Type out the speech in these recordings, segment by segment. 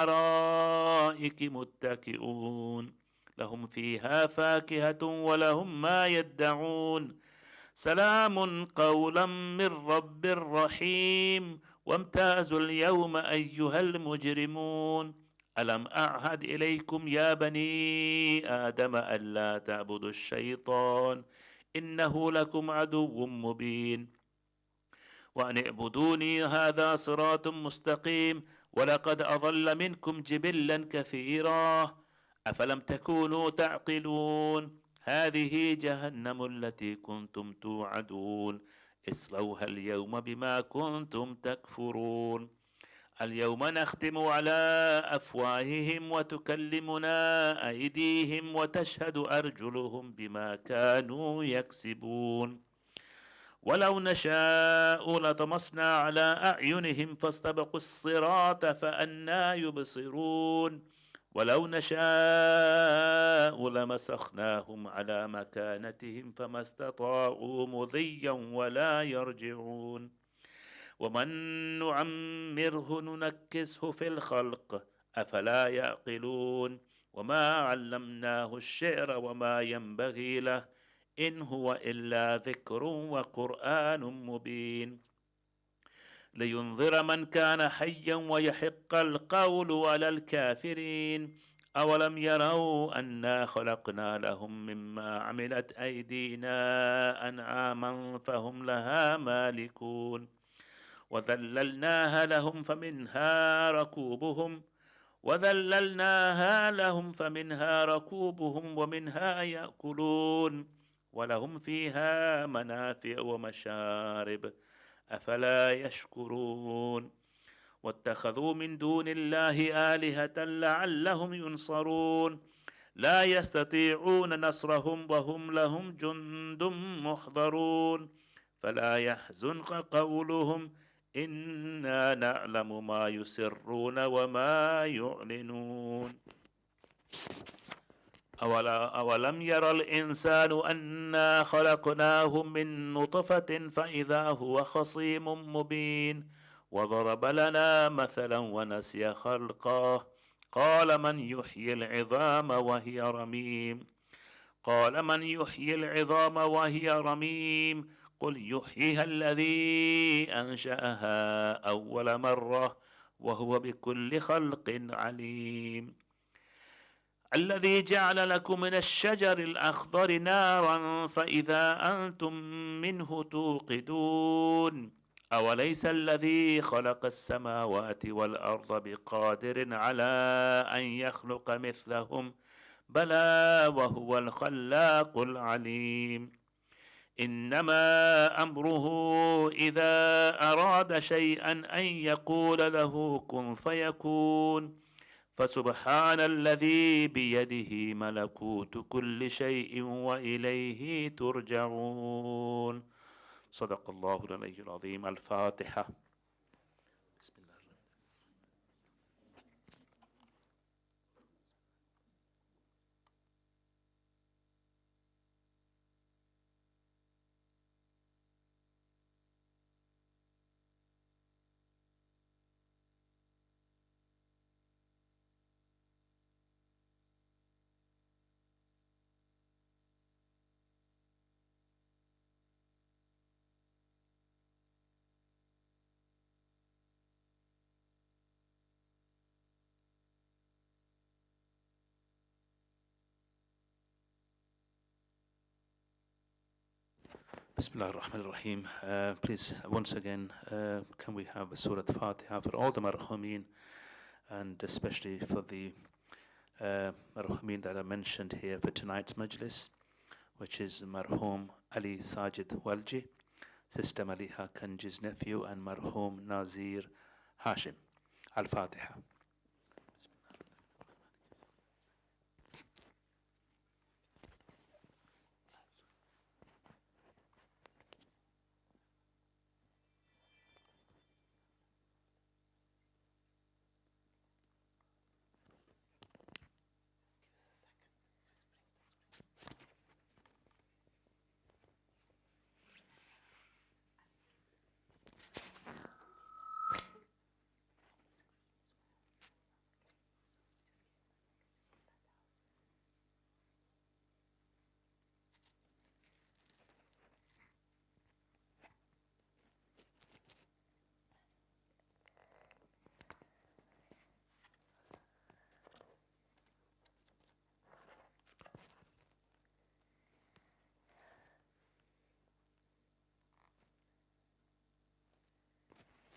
الأرائك متكئون لهم فيها فاكهة ولهم ما يدعون سلام قولا من رب رحيم وامتازوا اليوم أيها المجرمون ألم أعهد إليكم يا بني آدم ألا تعبدوا الشيطان إنه لكم عدو مبين وأن اعبدوني هذا صراط مستقيم ولقد أضل منكم جبلا كثيرا أفلم تكونوا تعقلون هذه جهنم التي كنتم توعدون اصلوها اليوم بما كنتم تكفرون اليوم نختم على أفواههم وتكلمنا أيديهم وتشهد أرجلهم بما كانوا يكسبون ولو نشاء لطمسنا على أعينهم فاستبقوا الصراط فأنى يبصرون ولو نشاء لمسخناهم على مكانتهم فما استطاعوا مضيا ولا يرجعون ومن نعمره ننكسه في الخلق أفلا يعقلون وما علمناه الشعر وما ينبغي له إن هو إلا ذكر وقرآن مبين لينذر من كان حيا ويحق القول على الكافرين أولم يروا أنا خلقنا لهم مما عملت أيدينا أنعاما فهم لها مالكون وذللناها لهم فمنها ركوبهم ومنها يأكلون ولهم فيها منافع ومشارب أفلا يشكرون واتخذوا من دون الله آلهة لعلهم ينصرون لا يستطيعون نصرهم وهم لهم جند محضرون فلا يحزنك قولهم إنا نعلم ما يسرون وما يعلنون أولم ير الإنسان أنا خلقناه من نطفة فإذا هو خصيم مبين وضرب لنا مثلا ونسي خلقه قال من يحيي العظام وهي رميم قل يحييها الذي أنشأها أول مرة وهو بكل خلق عليم الذي جعل لكم من الشجر الأخضر نارا فإذا أنتم منه توقدون أوليس الذي خلق السماوات والأرض بقادر على أن يخلق مثلهم بلى وهو الخلاق العليم إنما أمره إذا أراد شيئا أن يقول له كن فيكون فسبحان الذي بيده ملكوت كل شيء وإليه ترجعون صدق الله العلي العظيم الفاتحة بسم الله Bismillah ar-Rahman ar-Rahim. Please, once again, can we have a Surah Fatiha for all the marhumin, and especially for the marhumin that are mentioned here for tonight's majlis, which is marhum Ali Sajid Walji, Sister Maliha Kanji's nephew, and marhum Nazir Hashim. Al-Fatiha.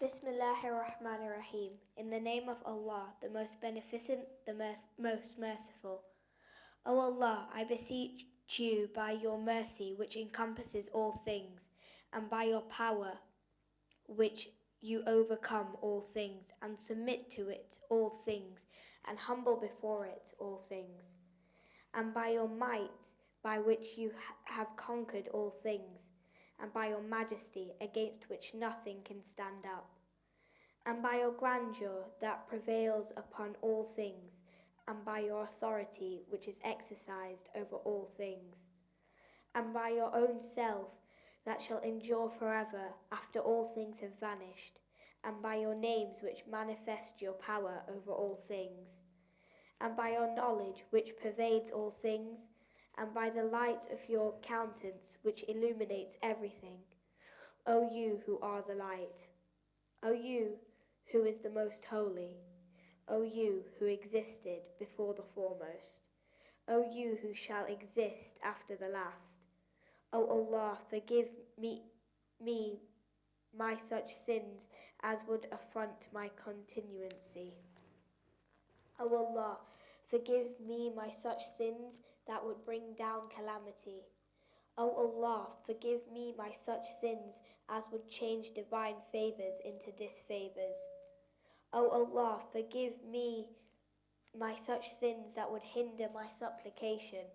Bismillahir-Rahmanir-Rahim. In the name of Allah, the most beneficent, the most merciful. O Allah, I beseech you by your mercy which encompasses all things, and by your power which you overcome all things, and submit to it all things, and humble before it all things, and by your might by which you have conquered all things, and by your majesty against which nothing can stand up, and by your grandeur that prevails upon all things, and by your authority which is exercised over all things, and by your own self that shall endure forever after all things have vanished, and by your names which manifest your power over all things, and by your knowledge which pervades all things, and by the light of your countenance which illuminates everything, O you who are the light, O you who is the most holy, O you who existed before the foremost, O you who shall exist after the last. O Allah, forgive me my such sins as would affront my continuancy. O Allah, forgive me my such sins that would bring down calamity. O Allah, forgive me my such sins as would change divine favors into disfavors. O Allah, forgive me my such sins that would hinder my supplication.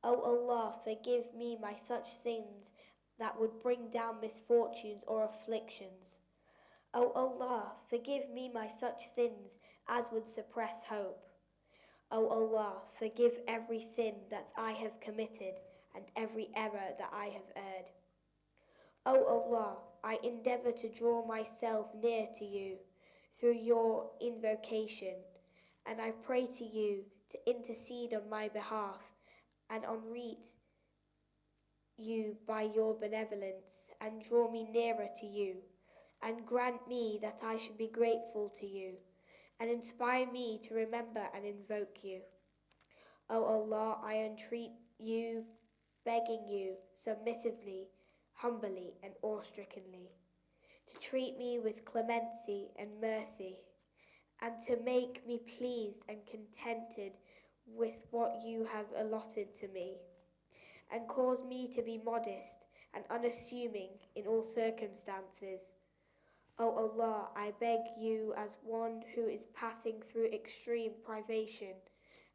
O Allah, forgive me my such sins that would bring down misfortunes or afflictions. O Allah, forgive me my such sins as would suppress hope. O Allah, forgive every sin that I have committed and every error that I have erred. O Allah, I endeavor to draw myself near to you through your invocation, and I pray to you to intercede on my behalf and entreat you by your benevolence, and draw me nearer to you, and grant me that I should be grateful to you, and inspire me to remember and invoke you. O Allah, I entreat you, begging you submissively, humbly, and awe-strickenly, to treat me with clemency and mercy, and to make me pleased and contented with what you have allotted to me, and cause me to be modest and unassuming in all circumstances. O Allah, I beg you as one who is passing through extreme privation,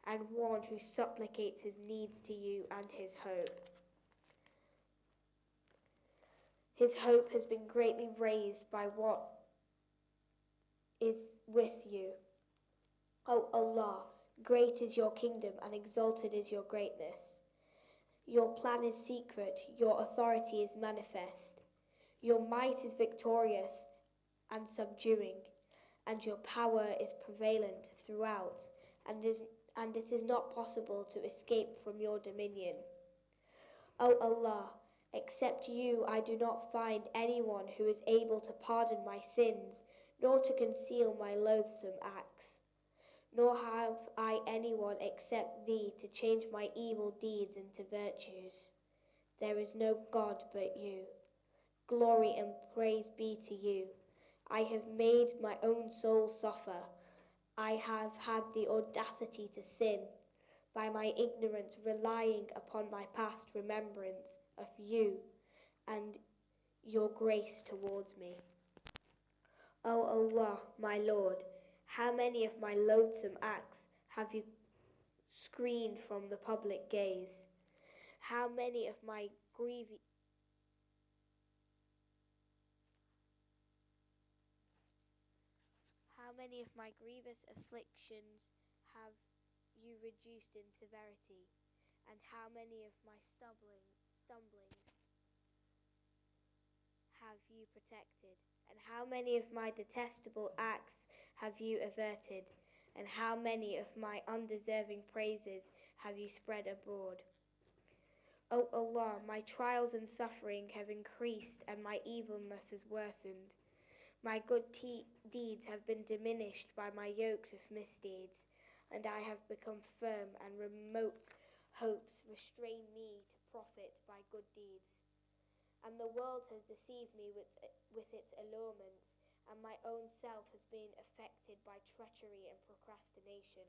and one who supplicates his needs to you and his hope. His hope has been greatly raised by what is with you. O Allah, great is your kingdom and exalted is your greatness. Your plan is secret, your authority is manifest. Your might is victorious and subduing, and your power is prevalent throughout, and it is not possible to escape from your dominion. O Allah, except you I do not find anyone who is able to pardon my sins, nor to conceal my loathsome acts. Nor have I anyone except thee to change my evil deeds into virtues. There is no God but you. Glory and praise be to you. I have made my own soul suffer. I have had the audacity to sin, by my ignorance relying upon my past remembrance of you and your grace towards me. O Allah, my Lord, how many of my loathsome acts have you screened from the public gaze? How many of my grievous afflictions have you reduced in severity, and how many of my stumblings have you protected, and how many of my detestable acts have you averted, and how many of my undeserving praises have you spread abroad. O Allah, my trials and suffering have increased, and my evilness has worsened. My good deeds have been diminished by my yokes of misdeeds, and I have become firm, and remote hopes restrain me to profit by good deeds. And the world has deceived me with its allurements, and my own self has been affected by treachery and procrastination.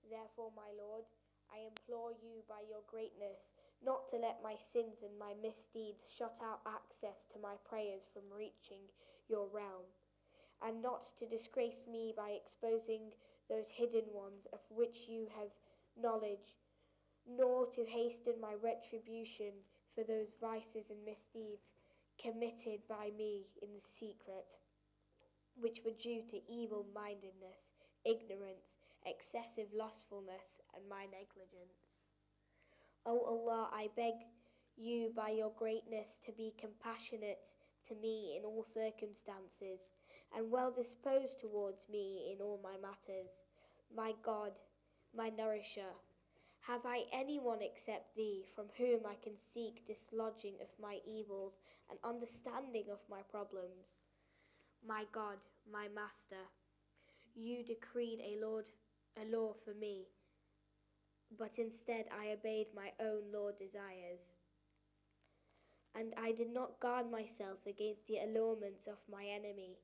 Therefore, my Lord, I implore you by your greatness not to let my sins and my misdeeds shut out access to my prayers from reaching your realm, and not to disgrace me by exposing those hidden ones of which you have knowledge, nor to hasten my retribution for those vices and misdeeds committed by me in the secret, which were due to evil-mindedness, ignorance, excessive lustfulness, and my negligence. O Allah, I beg you by your greatness to be compassionate to me in all circumstances, and well disposed towards me in all my matters. My God, my nourisher, have I anyone except thee from whom I can seek dislodging of my evils and understanding of my problems? My God, my Master, you decreed a law for me, but instead I obeyed my own law desires. And I did not guard myself against the allurements of my enemy.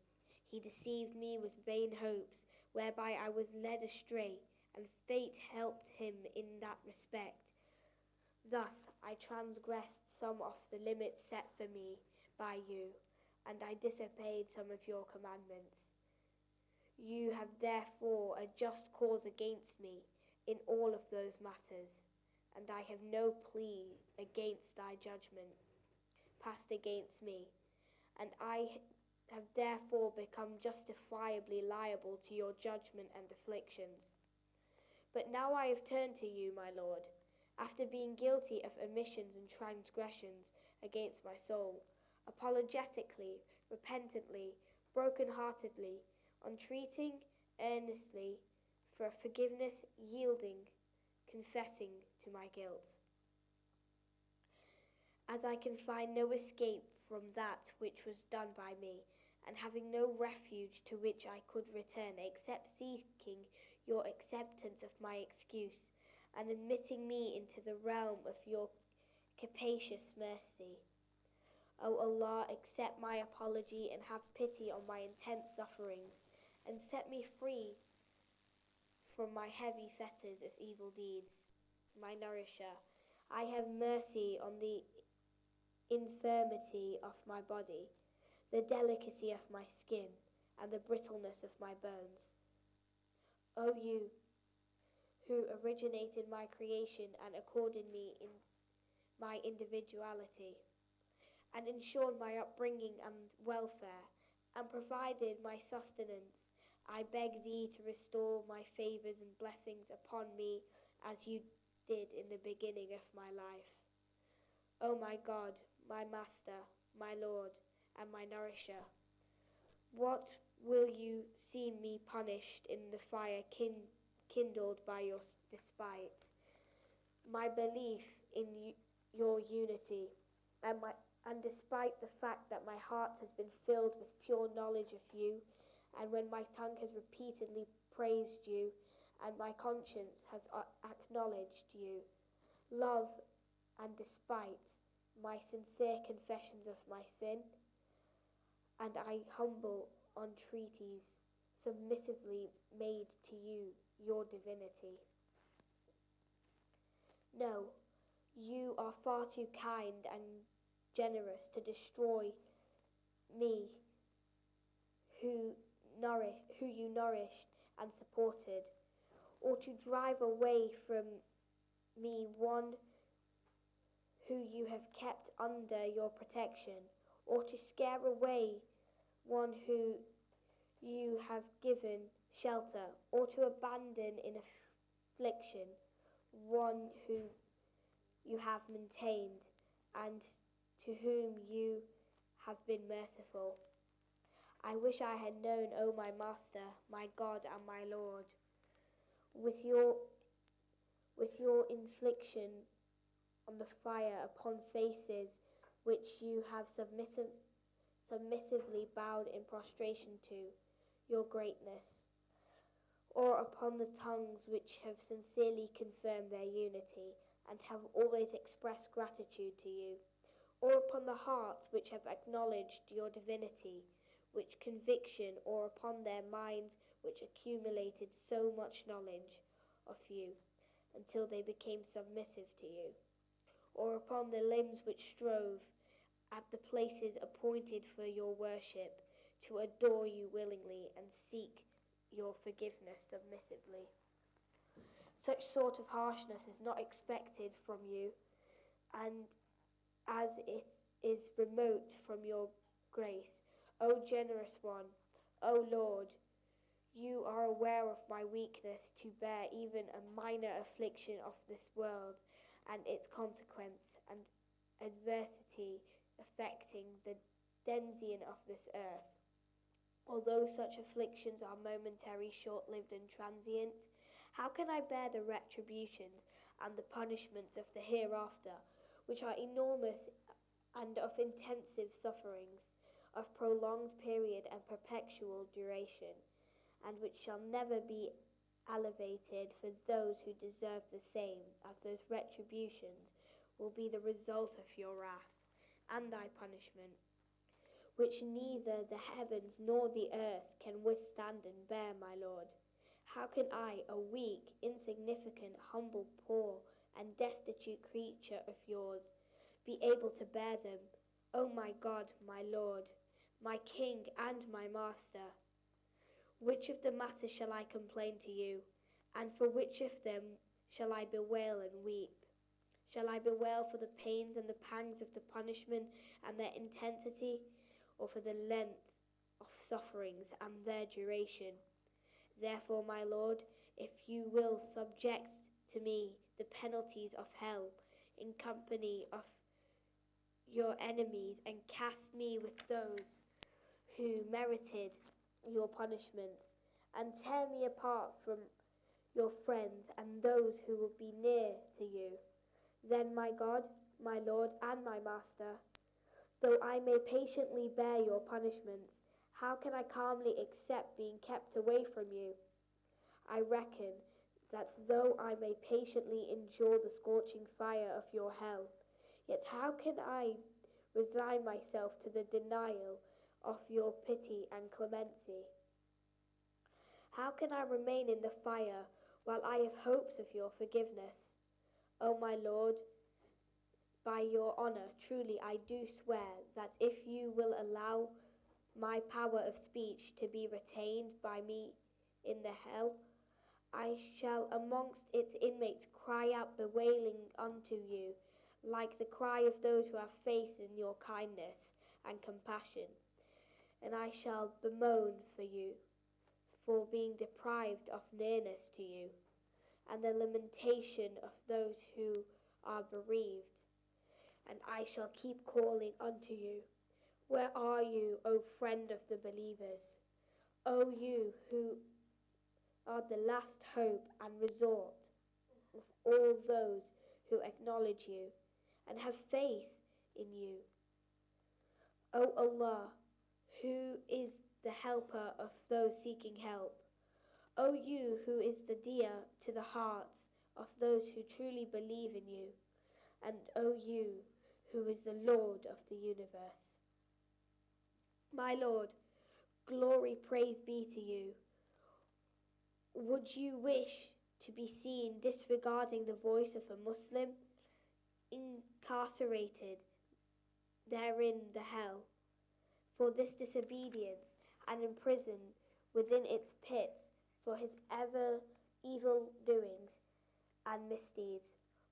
He deceived me with vain hopes, whereby I was led astray, and fate helped him in that respect. Thus I transgressed some of the limits set for me by you, and I disobeyed some of your commandments. You have therefore a just cause against me in all of those matters, and I have no plea against thy judgment passed against me, and I have therefore become justifiably liable to your judgment and afflictions. But now I have turned to you, my Lord, after being guilty of omissions and transgressions against my soul, apologetically, repentantly, broken-heartedly, entreating earnestly for forgiveness, yielding, confessing to my guilt. As I can find no escape from that which was done by me, and having no refuge to which I could return except seeking your acceptance of my excuse, and admitting me into the realm of your capacious mercy. O Allah, accept my apology and have pity on my intense sufferings, and set me free from my heavy fetters of evil deeds. My nourisher, I have mercy on the infirmity of my body, the delicacy of my skin, and the brittleness of my bones. O you, who originated my creation and accorded me in my individuality, and ensured my upbringing and welfare, and provided my sustenance, I beg thee to restore my favors and blessings upon me as you did in the beginning of my life. O my God, my Master, my Lord, and my nourisher, what will you see me punished in the fire kindled by your despite? My belief in your unity, and despite the fact that my heart has been filled with pure knowledge of you, and when my tongue has repeatedly praised you, and my conscience has acknowledged you, love and despite my sincere confessions of my sin, and I humble entreaties submissively made to you, your divinity. No, you are far too kind and generous to destroy me, who you nourished and supported, or to drive away from me one who you have kept under your protection, or to scare away one who you have given shelter, or to abandon in affliction one who you have maintained, and to whom you have been merciful. I wish I had known, O my Master, my God and my Lord, with your infliction on the fire upon faces which you have submissively bowed in prostration to, your greatness, or upon the tongues which have sincerely confirmed their unity and have always expressed gratitude to you, or upon the hearts which have acknowledged your divinity which conviction, or upon their minds which accumulated so much knowledge of you until they became submissive to you, or upon the limbs which strove at the places appointed for your worship to adore you willingly and seek your forgiveness submissively. Such sort of harshness is not expected from you, and as it is remote from your grace, O generous one, O Lord, you are aware of my weakness to bear even a minor affliction of this world and its consequence and adversity affecting the denizens of this earth. Although such afflictions are momentary, short-lived and transient, how can I bear the retributions and the punishments of the hereafter, which are enormous and of intensive sufferings, of prolonged period and perpetual duration, and which shall never be alleviated for those who deserve the same, as those retributions will be the result of your wrath and thy punishment, which neither the heavens nor the earth can withstand and bear, my Lord. How can I, a weak, insignificant, humble, poor, and destitute creature of yours, be able to bear them? O my God, my Lord, my King and my Master, which of the matters shall I complain to you, and for which of them shall I bewail and weep? Shall I bewail for the pains and the pangs of the punishment and their intensity, or for the length of sufferings and their duration? Therefore, my Lord, if you will subject to me the penalties of hell in company of your enemies, and cast me with those who merited your punishments, and tear me apart from your friends and those who will be near to you, then my God, my Lord, and my Master, though I may patiently bear your punishments, how can I calmly accept being kept away from you? I reckon that though I may patiently endure the scorching fire of your hell, yet how can I resign myself to the denial of your pity and clemency? How can I remain in the fire while I have hopes of your forgiveness? O my Lord, by your honor, truly I do swear that if you will allow my power of speech to be retained by me in the hell, I shall amongst its inmates cry out bewailing unto you, like the cry of those who have faith in your kindness and compassion. And I shall bemoan for you, for being deprived of nearness to you, and the lamentation of those who are bereaved. And I shall keep calling unto you, where are you, O friend of the believers? O you who are the last hope and resort of all those who acknowledge you and have faith in you. O Allah, who is the helper of those seeking help. O you who is the dear to the hearts of those who truly believe in you. And O you who is the Lord of the universe. My Lord, glory, praise be to you. Would you wish to be seen disregarding the voice of a Muslim, incarcerated therein the hell, for this disobedience, and imprisoned within its pits for his ever evil doings and misdeeds,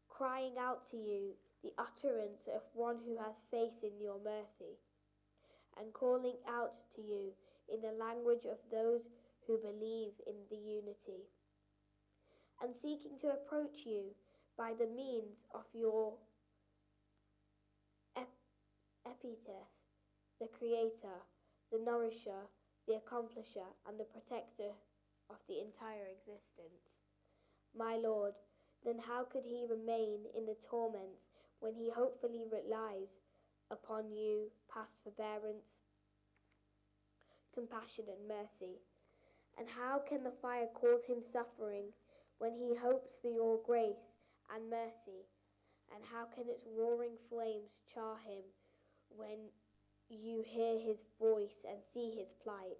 crying out to you the utterance of one who has faith in your mercy, and calling out to you in the language of those who believe in the unity, and seeking to approach you by the means of your epithet, the Creator, the Nourisher, the Accomplisher, and the Protector of the entire existence. My Lord, then how could he remain in the torments when he hopefully relies upon you, past forbearance, compassion, and mercy? And how can the fire cause him suffering when he hopes for your grace and mercy? And how can its roaring flames char him when you hear his voice and see his plight?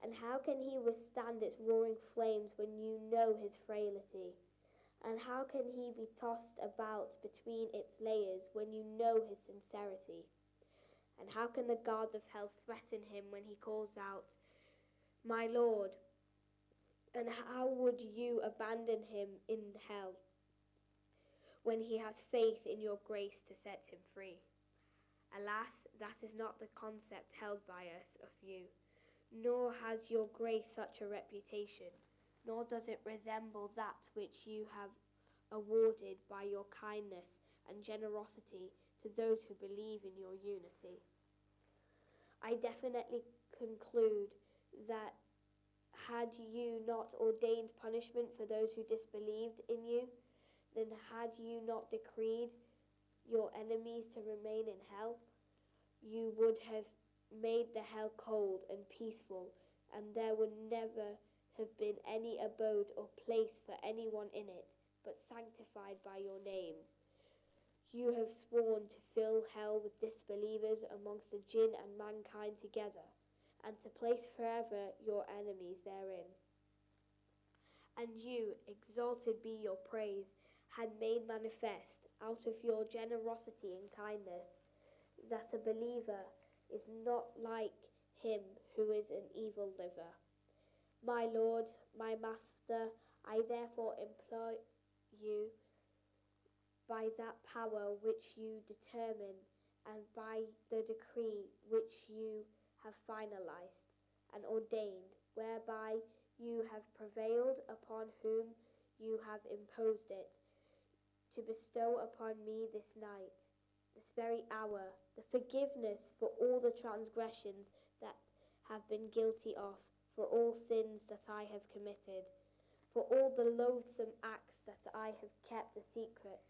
And how can he withstand its roaring flames when you know his frailty? And how can he be tossed about between its layers when you know his sincerity? And how can the guards of hell threaten him when he calls out, "My Lord"? And how would you abandon him in hell when he has faith in your grace to set him free? Alas, that is not the concept held by us of you, nor has your grace such a reputation, nor does it resemble that which you have awarded by your kindness and generosity to those who believe in your unity. I definitely conclude that had you not ordained punishment for those who disbelieved in you, then had you not decreed your enemies to remain in hell, you would have made the hell cold and peaceful, and there would never have been any abode or place for anyone in it, but sanctified by your names. You have sworn to fill hell with disbelievers amongst the jinn and mankind together, and to place forever your enemies therein. And you, exalted be your praise, had made manifest out of your generosity and kindness that a believer is not like him who is an evil liver. My Lord, my Master, I therefore implore you, by that power which you determine and by the decree which you have finalized and ordained, whereby you have prevailed upon whom you have imposed it, to bestow upon me this night, this very hour, the forgiveness for all the transgressions that have been guilty of, for all sins that I have committed, for all the loathsome acts that I have kept a secret,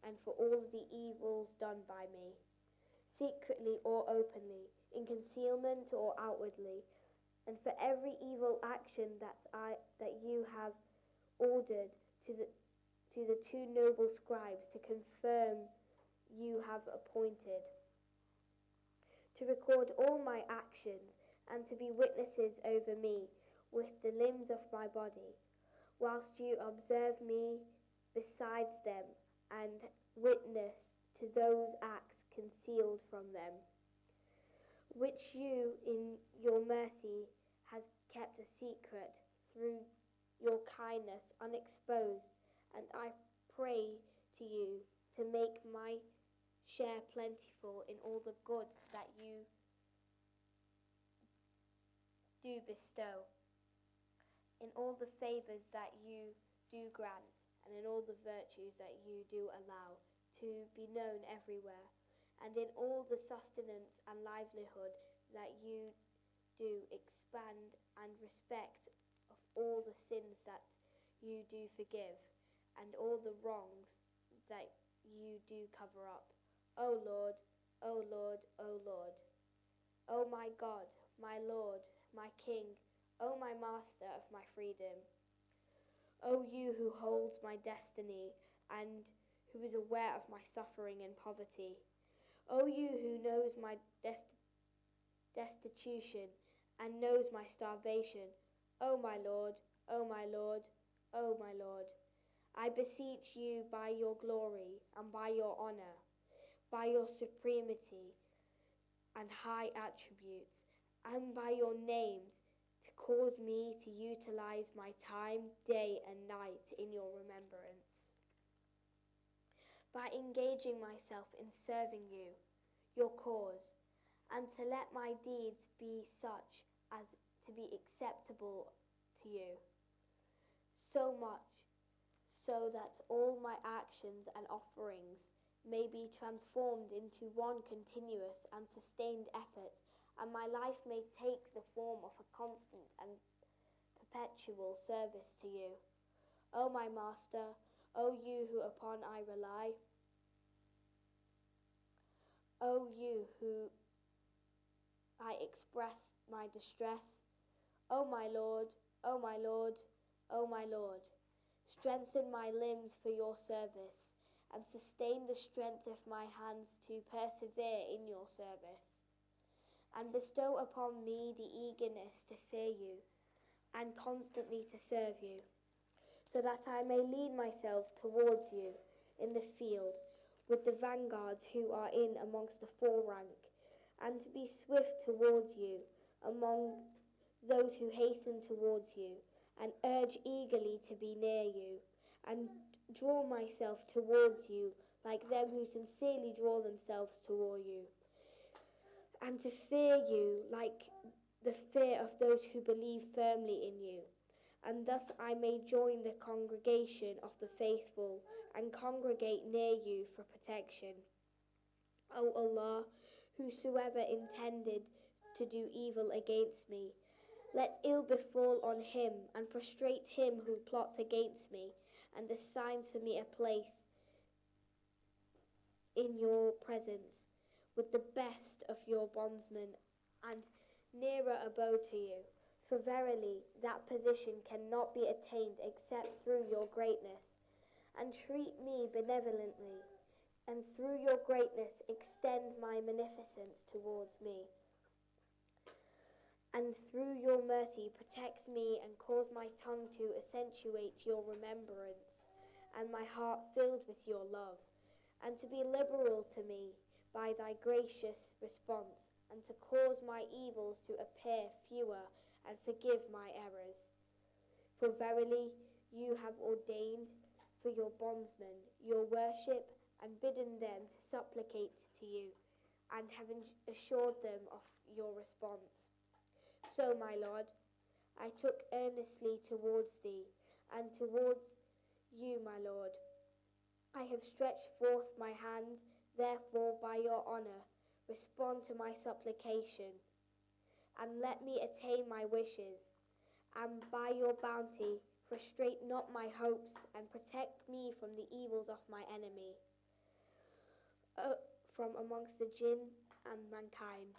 and for all the evils done by me, secretly or openly, in concealment or outwardly, and for every evil action that you have ordered to the two noble scribes to confirm you have appointed, to record all my actions and to be witnesses over me with the limbs of my body, whilst you observe me besides them and witness to those acts concealed from them, which you in your mercy has kept a secret through your kindness unexposed, and I pray to you to make my share plentiful in all the good that you do bestow, in all the favours that you do grant, and in all the virtues that you do allow to be known everywhere, and in all the sustenance and livelihood that you do expand and respect of all the sins that you do forgive, and all the wrongs that you do cover up. O Lord, O Lord, O Lord, O my God, my Lord, my King, O my Master of my freedom, O you who holds my destiny and who is aware of my suffering and poverty, O you who knows my destitution and knows my starvation, O my Lord, O my Lord, O my Lord, I beseech you by your glory and by your honor, by your supremacy and high attributes, and by your names, to cause me to utilize my time, day and night in your remembrance, by engaging myself in serving you, your cause, and to let my deeds be such as to be acceptable to you, so much so that all my actions and offerings may be transformed into one continuous and sustained effort, and my life may take the form of a constant and perpetual service to you. O my Master, O you who upon I rely, O you who I express my distress, O my Lord, O my Lord, O my Lord, strengthen my limbs for your service, and sustain the strength of my hands to persevere in your service. And bestow upon me the eagerness to fear you and constantly to serve you, so that I may lead myself towards you in the field with the vanguards who are in amongst the forerank, and to be swift towards you among those who hasten towards you, and urge eagerly to be near you, and draw myself towards you like them who sincerely draw themselves toward you, and to fear you like the fear of those who believe firmly in you, and thus I may join the congregation of the faithful and congregate near you for protection. O Allah, whosoever intended to do evil against me, let ill befall on him, and frustrate him who plots against me, and assigns for me a place in your presence with the best of your bondsmen, and nearer abode to you. For verily, that position cannot be attained except through your greatness. And treat me benevolently, and through your greatness extend my munificence towards me. And through your mercy protect me, and cause my tongue to accentuate your remembrance, and my heart filled with your love, and to be liberal to me by thy gracious response, and to cause my evils to appear fewer, and forgive my errors. For verily you have ordained for your bondsmen your worship, and bidden them to supplicate to you, and have assured them of your response. So, my Lord, I took earnestly towards thee, and towards you, my Lord, I have stretched forth my hand. Therefore, by your honour, respond to my supplication, and let me attain my wishes, and by your bounty frustrate not my hopes, and protect me from the evils of my enemy, from amongst the jinn and mankind.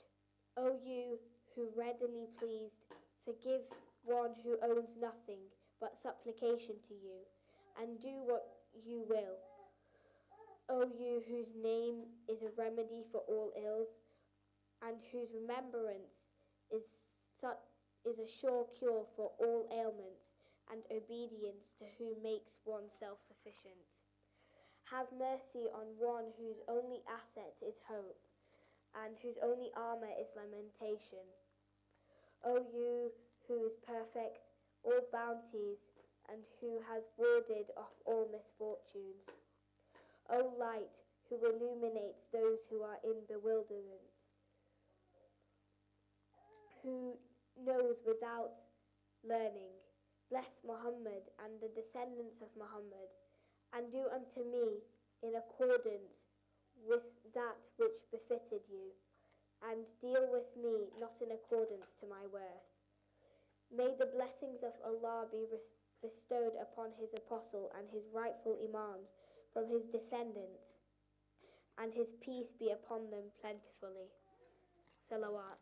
O you who readily pleased, forgive one who owns nothing but supplication to you, and do what you will. O you whose name is a remedy for all ills, and whose remembrance is a sure cure for all ailments, and obedience to whom makes one self-sufficient. Have mercy on one whose only asset is hope, and whose only armour is lamentation. O you who is perfect all bounties, and who has warded off all misfortunes. O light who illuminates those who are in bewilderment, who knows without learning. Bless Muhammad and the descendants of Muhammad, and do unto me in accordance with that which befitted you, and deal with me not in accordance to my worth. May the blessings of Allah be bestowed upon his apostle and his rightful imams from his descendants, and his peace be upon them plentifully. Salawat.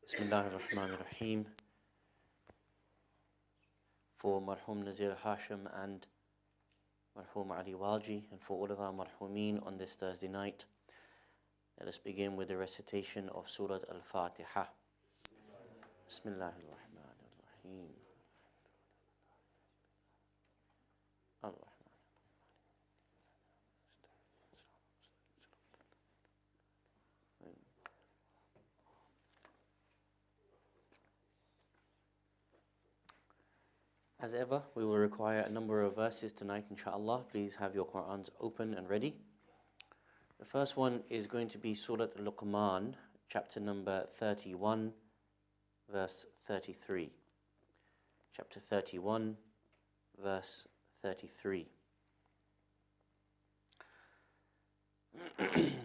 Bismillah ar-Rahman ar-Rahim. For Marhum Nazir Hashim and Marhum Ali Walji, and for all of our marhumin on this Thursday night. Let us begin with the recitation of Surah Al-Fatiha. Bismillahir-Rahmanir-Rahim. As ever, we will require a number of verses tonight, inshallah. Please have your Qur'ans open and ready. The first one is going to be Surah Al-Luqman, chapter number 31, verse 33. Chapter 31, verse 33.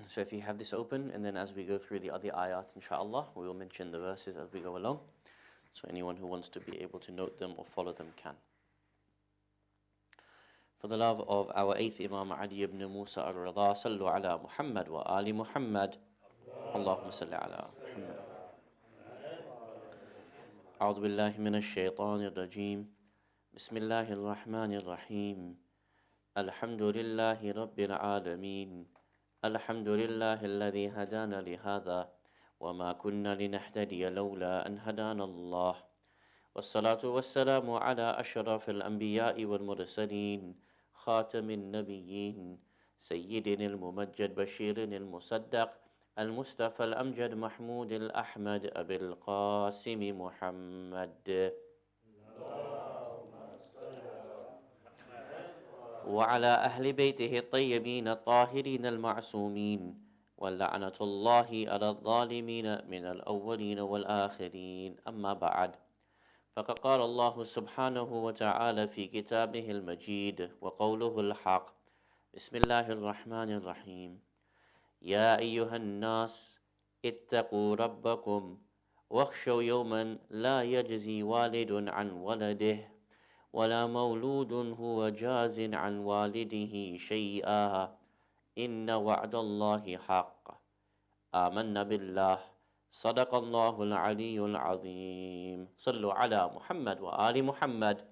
So if you have this open, and then as we go through the other ayat, inshallah, we will mention the verses as we go along. So anyone who wants to be able to note them or follow them can. For the love of our 8th Imam Ali ibn Musa al-Rida, sallu ala Muhammad wa ali Muhammad. Allahumma salli ala Muhammad. A'udhu billahi minash shaitanir rajim. Bismillahir Rahmanir Rahim. Alhamdulillahi Rabbil Alameen. Alhamdulillahi alladhi hadana li hadha. وما كنا لنهتدي لولا أن هدانا الله والصلاة والسلام على أشرف الأنبياء والمرسلين خاتم النبيين سيدنا الممجد بشير المصدق المصطفى الأمجد محمود الأحمد أبي القاسم محمد وعلى أهل بيته الطيبين الطاهرين المعصومين ولعنة الله على الظالمين من الأولين والآخرين أما بعد فقد قال الله سبحانه وتعالى في كتابه المجيد وقوله الحق بسم الله الرحمن الرحيم يا أيها الناس اتقوا ربكم واخشوا يوما لا يجزي والد عن ولده ولا مولود هو جاز عن والده شيئا إن وعد الله حق آمنا بالله صدق الله العلي العظيم صلوا على محمد وآل محمد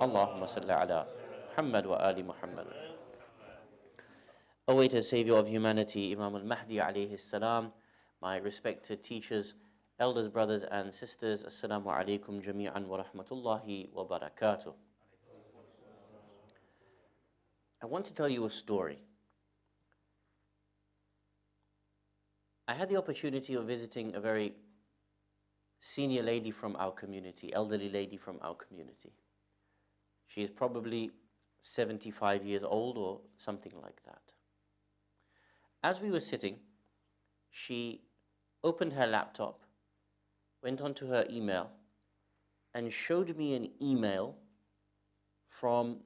اللهم صل على محمد وآل محمد. Awaited Savior of humanity, Imam al-Mahdi alayhi salam, my respected teachers, elders, brothers and sisters, Assalamu alaikum jami'an wa rahmatullahi wa barakatuh. I want to tell you a story. I had the opportunity of visiting a very senior lady from our community, elderly lady from our community. She is probably 75 years old or something like that. As we were sitting, she opened her laptop, went onto her email, and showed me an email from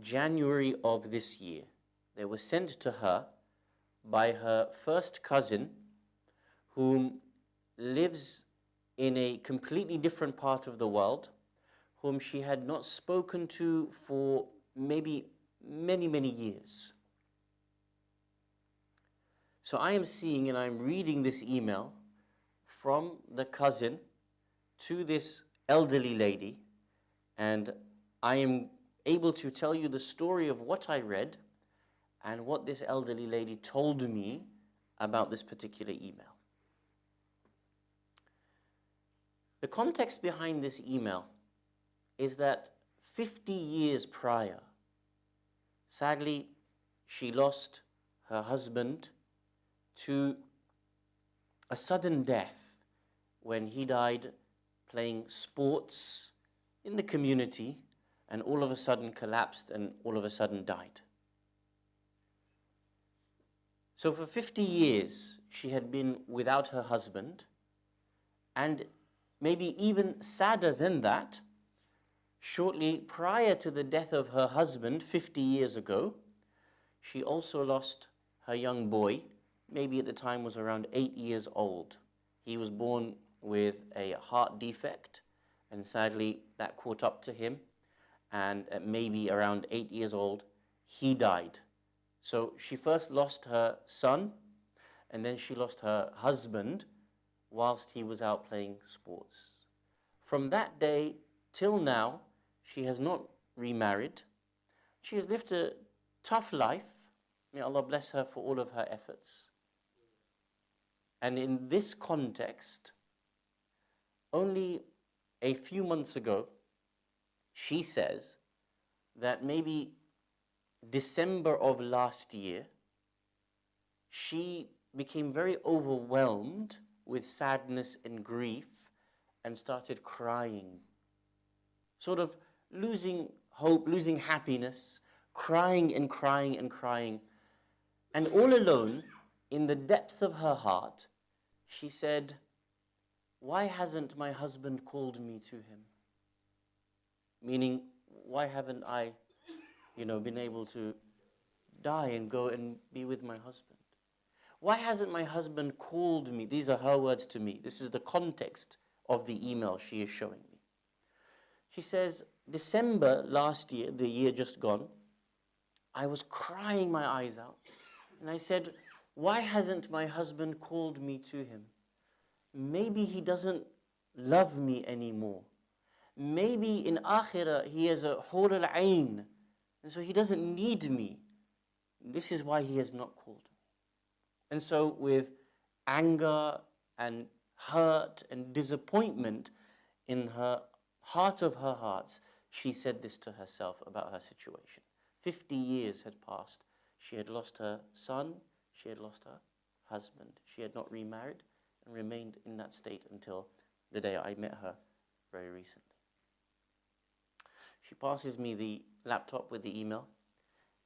January of this year. They were sent to her by her first cousin, whom lives in a completely different part of the world, whom she had not spoken to for maybe many years. So I am seeing and I'm reading this email from the cousin to this elderly lady, and I am able to tell you the story of what I read and what this elderly lady told me about this particular email. The context behind this email is that 50 years prior, sadly, she lost her husband to a sudden death when he died playing sports in the community and all of a sudden collapsed and all of a sudden died. So for 50 years, she had been without her husband, and maybe even sadder than that, shortly prior to the death of her husband 50 years ago, she also lost her young boy, maybe at the time was around 8 years old. He was born with a heart defect, and sadly that caught up to him, and at maybe around 8 years old, he died. So she first lost her son, and then she lost her husband whilst he was out playing sports. From that day till now, she has not remarried, She has lived a tough life. May Allah bless her for all of her efforts. And in this context, only a few months ago, she says that maybe December of last year, she became very overwhelmed with sadness and grief and started crying, sort of losing hope, losing happiness, crying and crying and crying. And all alone, in the depths of her heart, she said, why hasn't my husband called me to him? Meaning, why haven't I, been able to die and go and be with my husband? Why hasn't my husband called me? These are her words to me. This is the context of the email she is showing me. She says, December last year, the year just gone, I was crying my eyes out. And I said, why hasn't my husband called me to him? Maybe he doesn't love me anymore. Maybe in Akhirah he has a hur al-ain, and so he doesn't need me. This is why he has not called me. And so with anger and hurt and disappointment in her heart of her hearts, she said this to herself about her situation. 50 years had passed. She had lost her son, she had lost her husband. She had not remarried and remained in that state until the day I met her very recently. She passes me the laptop with the email,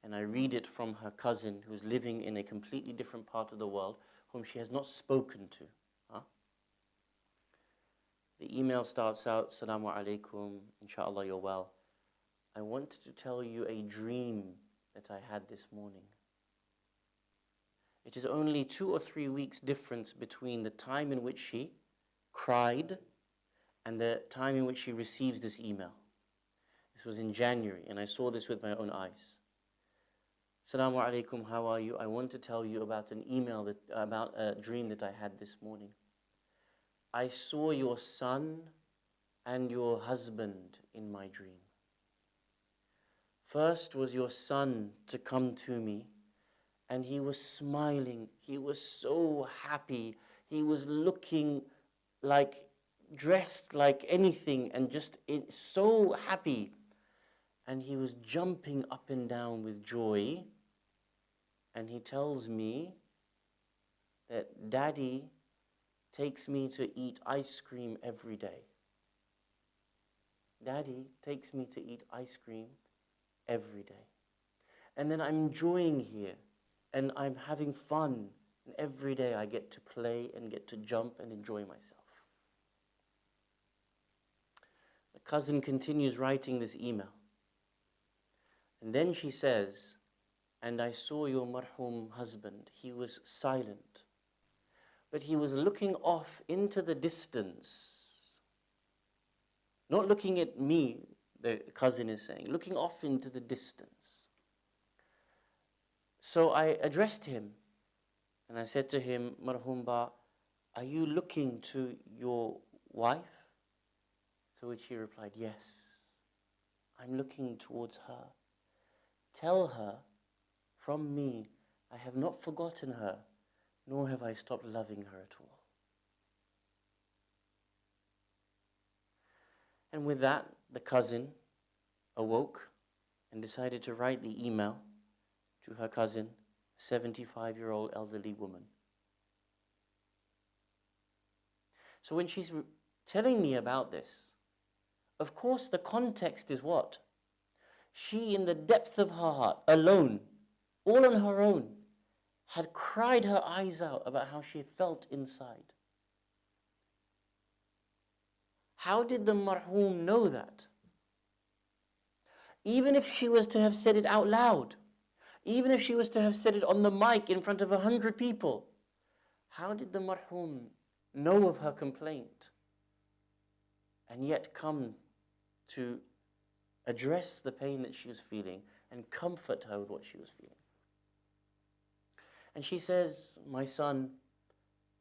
and I read it from her cousin who's living in a completely different part of the world, whom she has not spoken to. The email starts out, Assalamu alaikum, inshallah you're well. I wanted to tell you a dream that I had this morning. It is only 2 or 3 weeks difference between the time in which she cried and the time in which she receives this email. This was in January, and I saw this with my own eyes. Assalamu alaikum, how are you? I want to tell you about about a dream that I had this morning. I saw your son and your husband in my dream. First was your son to come to me, and he was smiling. He was so happy. He was looking dressed like anything and just so happy. And he was jumping up and down with joy. And he tells me that Daddy takes me to eat ice cream every day. Daddy takes me to eat ice cream every day. And then I'm enjoying here, and I'm having fun. And every day I get to play and get to jump and enjoy myself. The cousin continues writing this email. And then she says, and I saw your marhum husband. He was silent, but he was looking off into the distance. Not looking at me, the cousin is saying, looking off into the distance. So I addressed him, and I said to him, Marhum Ba, are you looking to your wife? To which he replied, yes, I'm looking towards her. Tell her, from me, I have not forgotten her, nor have I stopped loving her at all. And with that, the cousin awoke and decided to write the email to her cousin, a 75-year-old elderly woman. So when she's telling me about this, of course the context is what? She, in the depth of her heart, alone, all on her own, had cried her eyes out about how she felt inside. How did the marhum know that? Even if she was to have said it out loud, even if she was to have said it on the mic in front of 100 people, how did the marhum know of her complaint and yet come to address the pain that she was feeling and comfort her with what she was feeling? And she says, my son,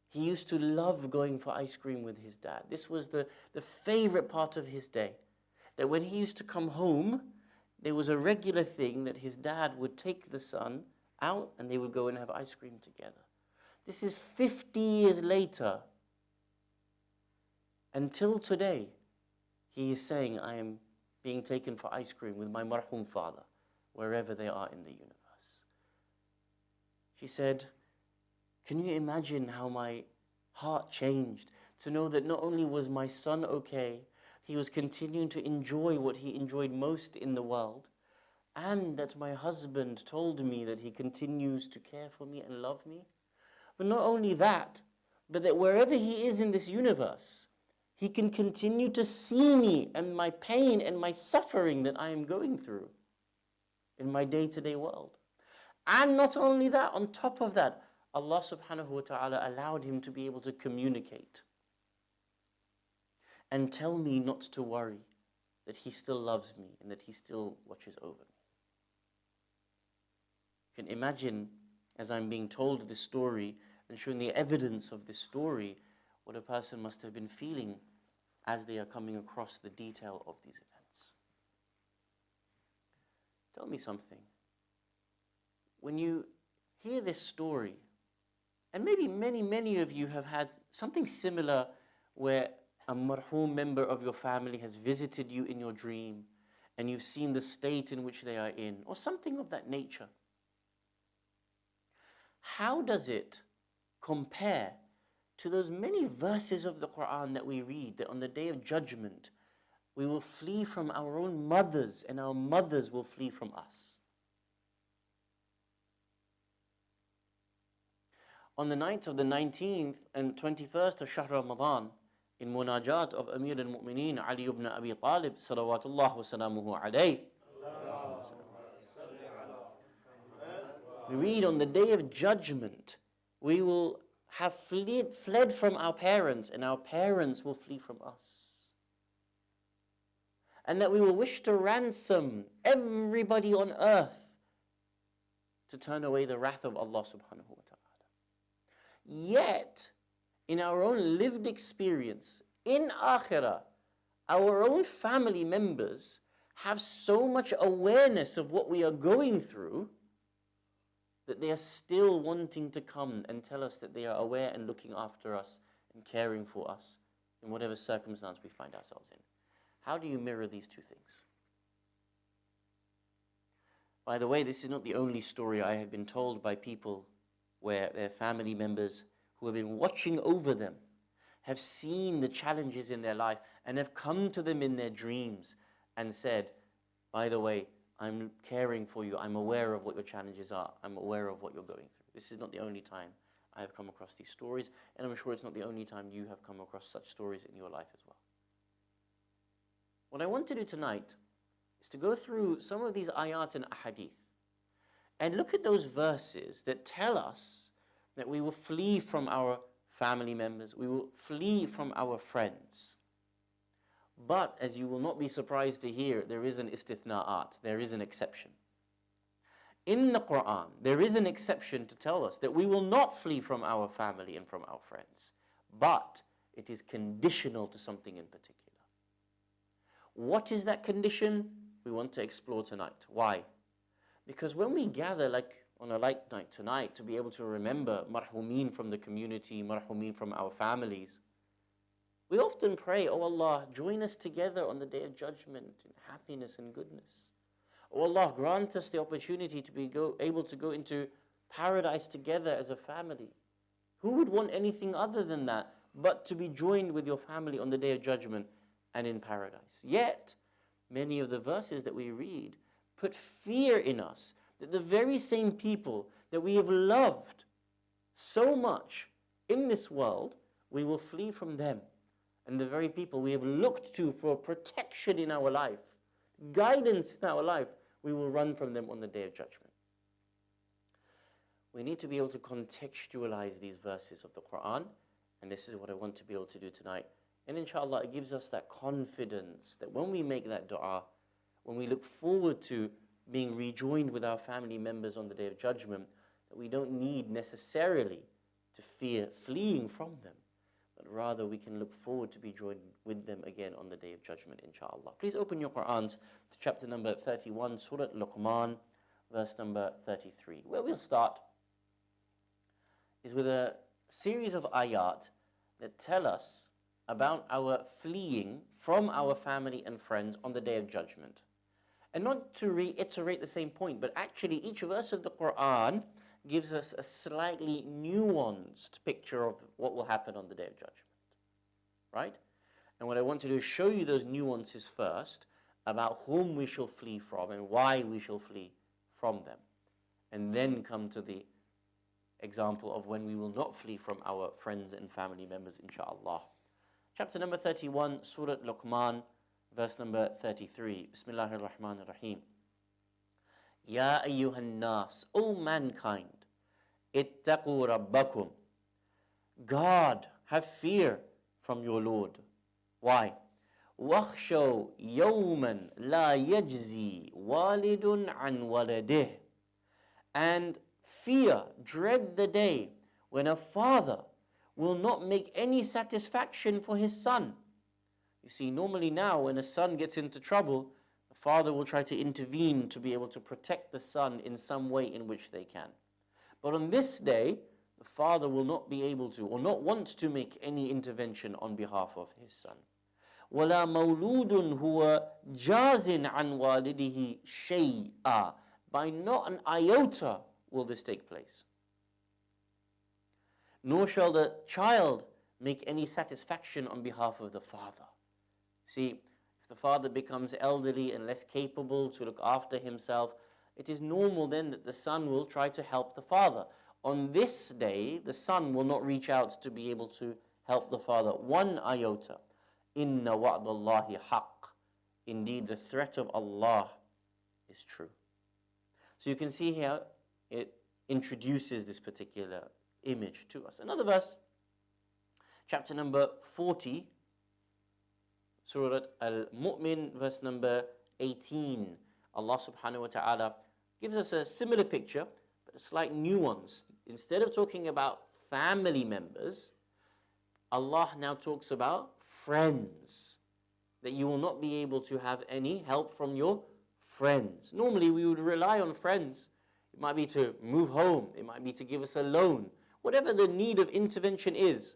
he used to love going for ice cream with his dad. This was the favorite part of his day. That when he used to come home, there was a regular thing that his dad would take the son out and they would go and have ice cream together. This is 50 years later. Until today, he is saying, I am being taken for ice cream with my marhum father, wherever they are in the universe. She said, can you imagine how my heart changed to know that not only was my son okay, he was continuing to enjoy what he enjoyed most in the world, and that my husband told me that he continues to care for me and love me. But not only that, but that wherever he is in this universe, he can continue to see me and my pain and my suffering that I am going through in my day-to-day world. And not only that, on top of that, Allah subhanahu wa ta'ala allowed him to be able to communicate and tell me not to worry, that he still loves me and that he still watches over me. You can imagine, as I'm being told this story and showing the evidence of this story, what a person must have been feeling as they are coming across the detail of these events. Tell me something. When you hear this story, and maybe many of you have had something similar where a marhum member of your family has visited you in your dream and you've seen the state in which they are in, or something of that nature. How does it compare to those many verses of the Quran that we read, that on the Day of Judgment, we will flee from our own mothers and our mothers will flee from us? On the nights of the 19th and 21st of Shahr Ramadan, in munajat of Amir al-Mu'mineen Ali ibn Abi Talib, salawatullah wa salamuhu alayhi, we read, on the Day of Judgment, we will have fled from our parents and our parents will flee from us. And that we will wish to ransom everybody on earth to turn away the wrath of Allah subhanahu wa ta'ala. Yet, in our own lived experience, in Akhirah, our own family members have so much awareness of what we are going through that they are still wanting to come and tell us that they are aware and looking after us and caring for us in whatever circumstance we find ourselves in. How do you mirror these two things? By the way, this is not the only story I have been told by people where their family members who have been watching over them have seen the challenges in their life and have come to them in their dreams and said, by the way, I'm caring for you. I'm aware of what your challenges are. I'm aware of what you're going through. This is not the only time I have come across these stories, and I'm sure it's not the only time you have come across such stories in your life as well. What I want to do tonight is to go through some of these ayat and ahadith and look at those verses that tell us that we will flee from our family members, we will flee from our friends. But, as you will not be surprised to hear, there is an istithna'at, there is an exception. In the Quran, there is an exception to tell us that we will not flee from our family and from our friends, but it is conditional to something in particular. What is that condition? We want to explore tonight. Why? Because when we gather, like on a light night tonight, to be able to remember marhumeen from the community, marhumeen from our families, we often pray, oh Allah, join us together on the Day of Judgment in happiness and goodness. Oh Allah, grant us the opportunity to be able to go into paradise together as a family. Who would want anything other than that but to be joined with your family on the Day of Judgment and in paradise? Yet, many of the verses that we read put fear in us that the very same people that we have loved so much in this world, we will flee from them. And the very people we have looked to for protection in our life, guidance in our life, we will run from them on the Day of Judgment. We need to be able to contextualize these verses of the Quran, and this is what I want to be able to do tonight. And inshallah, it gives us that confidence that when we make that dua, when we look forward to being rejoined with our family members on the Day of Judgment, that we don't need necessarily to fear fleeing from them. But but rather we can look forward to be joined with them again on the Day of Judgment, inshallah. Please open your Qur'ans to chapter number 31, Surah Luqman, verse number 33. Where we'll start is with a series of ayat that tell us about our fleeing from our family and friends on the Day of Judgment. And not to reiterate the same point, but actually each verse of the Quran gives us a slightly nuanced picture of what will happen on the Day of Judgment. Right? And what I want to do is show you those nuances first about whom we shall flee from and why we shall flee from them. And then come to the example of when we will not flee from our friends and family members, inshallah. Chapter number 31, Surah Luqman, verse number 33. Bismillahir Rahmanir Rahim. Ya ayyuhan nas, O mankind, ittaqu rabbakum. God, have fear from your Lord. Why? Wakhshaw yawman la yajzi walidun an waladih. And fear, dread the day when a father will not make any satisfaction for his son. You see, normally now when a son gets into trouble, the father will try to intervene to be able to protect the son in some way in which they can. But on this day, the father will not be able to or not want to make any intervention on behalf of his son. وَلَا مَوْلُودٌ هُوَ جَازٍ عَنْ وَالِدِهِ شَيْئًا. By not an iota will this take place. Nor shall the child make any satisfaction on behalf of the father. See, if the father becomes elderly and less capable to look after himself, it is normal then that the son will try to help the father. On this day, the son will not reach out to be able to help the father one iota. Inna wa'dallahi haqq. Indeed, the threat of Allah is true. So you can see here, it introduces this particular image to us. Another verse, chapter number 40, Surah Al-Mu'min, verse number 18. Allah subhanahu wa ta'ala gives us a similar picture, but a slight nuance. Instead of talking about family members, Allah now talks about friends. That you will not be able to have any help from your friends. Normally we would rely on friends. It might be to move home. It might be to give us a loan. Whatever the need of intervention is.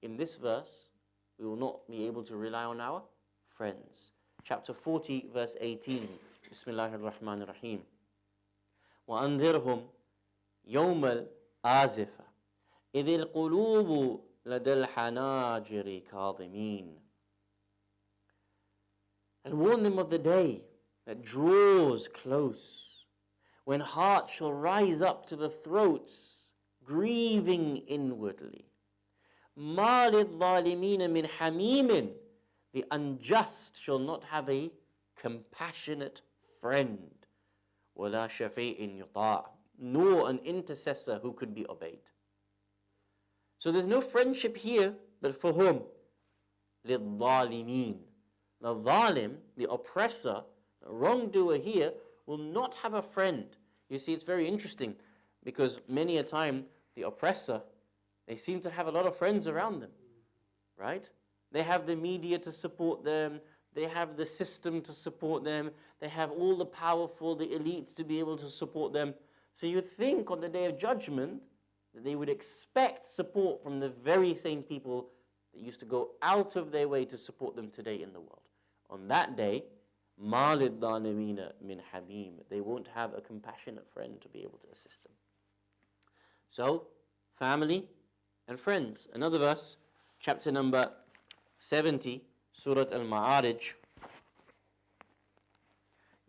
In this verse, we will not be able to rely on our friends. Chapter 40, verse 18. Bismillahir Rahmanir Rahim. وَأَنذِرْهُمْ يَوْمَ الْآزِفَةِ إِذِ الْقُلُوبُ لَدَى الْحَنَاجِرِ كَاظِمِينَ. And warn them of the day that draws close, when hearts shall rise up to the throats, grieving inwardly. مَا لِلظَّالِمِينَ مِنْ حَمِيمٍ. The unjust shall not have a compassionate friend. وَلَا شَفِيءٍ يُطَاعٍ. Nor an intercessor who could be obeyed. So there's no friendship here, but for whom? لِلظَّالِمِينَ. The zalim, the oppressor, the wrongdoer here, will not have a friend. You see, it's very interesting, because many a time, the oppressor, they seem to have a lot of friends around them, right? They have the media to support them, they have the system to support them, they have all the powerful, the elites to be able to support them. So you think on the Day of Judgment, that they would expect support from the very same people that used to go out of their way to support them today in the world. On that day, مَا لِلظَّالِمِينَ مِنْ حَمِيمٍ. They won't have a compassionate friend to be able to assist them. So, family and friends. Another verse, chapter number 70, Surah Al-Ma'arij,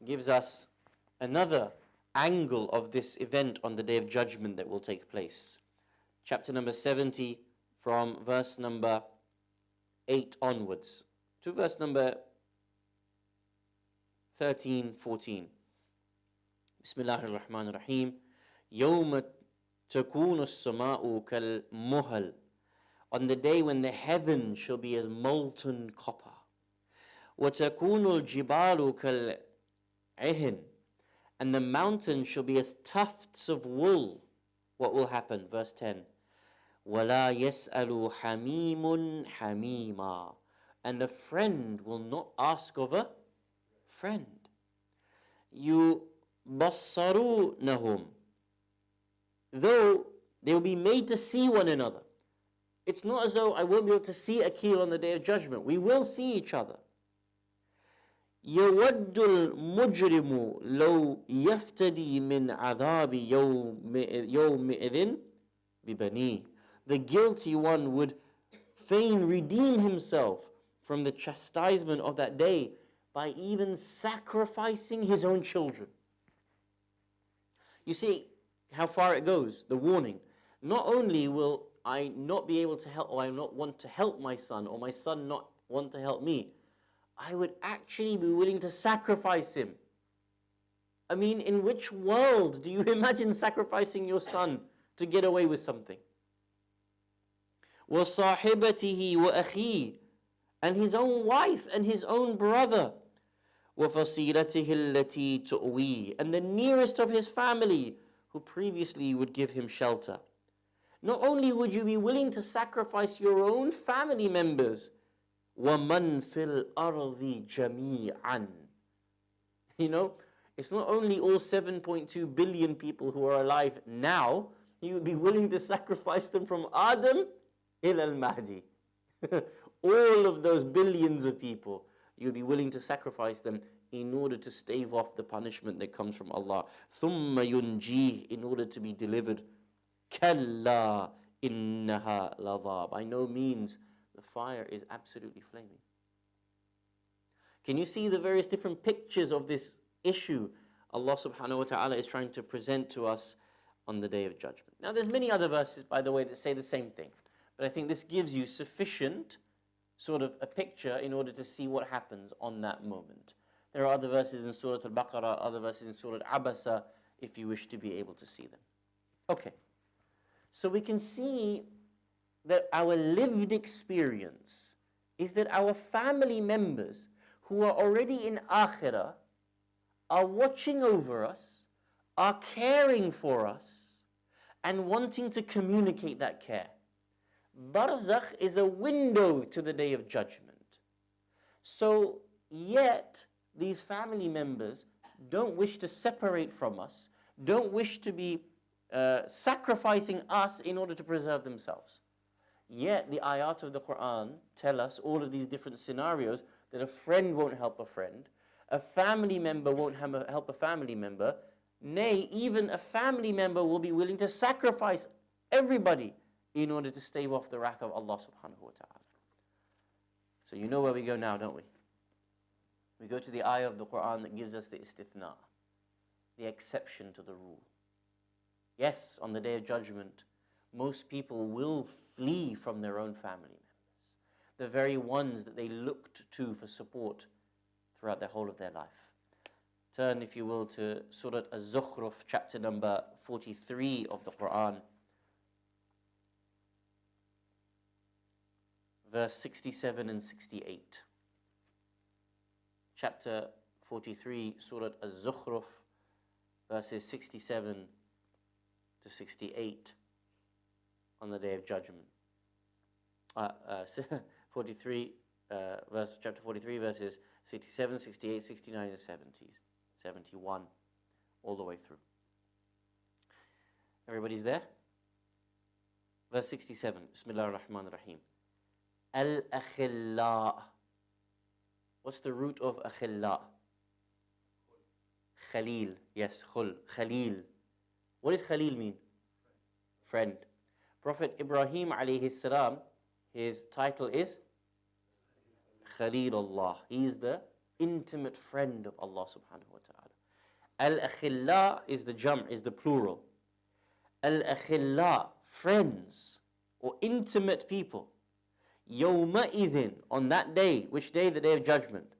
gives us another angle of this event on the Day of Judgment that will take place. Chapter number 70, from verse number 8 onwards to verse number 13, 14. Bismillahir Rahmanir Rahim. يَوْمَ تَكُونُ السَّمَاءُ كَالْمُهَلِ. On the day when the heaven shall be as molten copper. وَتَكُونُ الْجِبَالُ كَالْعِهِنِ. And the mountain shall be as tufts of wool. What will happen? Verse 10. وَلَا يَسْأَلُ حَمِيمٌ حَمِيمًا. And a friend will not ask of a friend. يُبَصَّرُونَهُمْ. Though they will be made to see one another. It's not as though I won't be able to see Akil on the Day of Judgment. We will see each other. يَوَدُّ الْمُجْرِمُ لَوْ يَفْتَدِي مِنْ عَذَابِ يَوْمِئِذٍ بِبَنِيهِ. The guilty one would fain redeem himself from the chastisement of that day by even sacrificing his own children. You see how far it goes, the warning. Not only will I not be able to help, or I not want to help my son, or my son not want to help me, I would actually be willing to sacrifice him. I mean, in which world do you imagine sacrificing your son to get away with something? وَصَاحِبَتِهِ وَأَخِيهِ. And his own wife and his own brother. وَفَصِيلَتِهِ الَّتِي تُؤْوِيهِ. And the nearest of his family who previously would give him shelter. Not only would you be willing to sacrifice your own family members, وَمَنْ فِي الْأَرْضِ جَمِيعًا. You know, it's not only all 7.2 billion people who are alive now, you would be willing to sacrifice them from Adam ila al-Mahdi. All of those billions of people, you would be willing to sacrifice them in order to stave off the punishment that comes from Allah. ثُمَّ يُنْجِيهِ. In order to be delivered. كَلَّا إِنَّهَا لَظَى. By no means, the fire is absolutely flaming. Can you see the various different pictures of this issue Allah subhanahu wa ta'ala is trying to present to us on the Day of Judgment? Now there's many other verses, by the way, that say the same thing. But I think this gives you sufficient sort of a picture in order to see what happens on that moment. There are other verses in Surah Al-Baqarah, other verses in Surah Abasa, if you wish to be able to see them. Okay. So we can see that our lived experience is that our family members who are already in Akhirah are watching over us, are caring for us, and wanting to communicate that care. Barzakh is a window to the Day of Judgment. So, yet, these family members don't wish to separate from us, don't wish to be sacrificing us in order to preserve themselves. Yet, the ayat of the Quran tell us all of these different scenarios that a friend won't help a friend, a family member won't help a family member, nay, even a family member will be willing to sacrifice everybody in order to stave off the wrath of Allah subhanahu wa ta'ala. So you know where we go now, don't we? We go to the ayah of the Quran that gives us the istithna, the exception to the rule. Yes, on the Day of Judgment, most people will flee from their own family members, the very ones that they looked to for support throughout the whole of their life. Turn, if you will, to Surah Az-Zukhruf, chapter number 43 of the Quran. Verse 67 and 68. Chapter 43, Surah Az-Zukhruf, verses 67 to 68 on the Day of Judgment. 43, chapter 43, verses 67, 68, 69, and 70s, 71, all the way through. Everybody's there? Verse 67, Bismillah ar-Rahman ar-Rahim. Al-Akhilla. What's the root of Akhilla? Khalil. Yes, Khul. Khalil. What does Khalil mean? Friend. Prophet Ibrahim alayhi salam, his title is Khalilullah. He is the intimate friend of Allah subhanahu wa ta'ala. Al-Akhilla is the jam', is the plural. Al-Akhilla, friends or intimate people. يَوْمَئِذٍ, on that day. Which day? The Day of Judgment.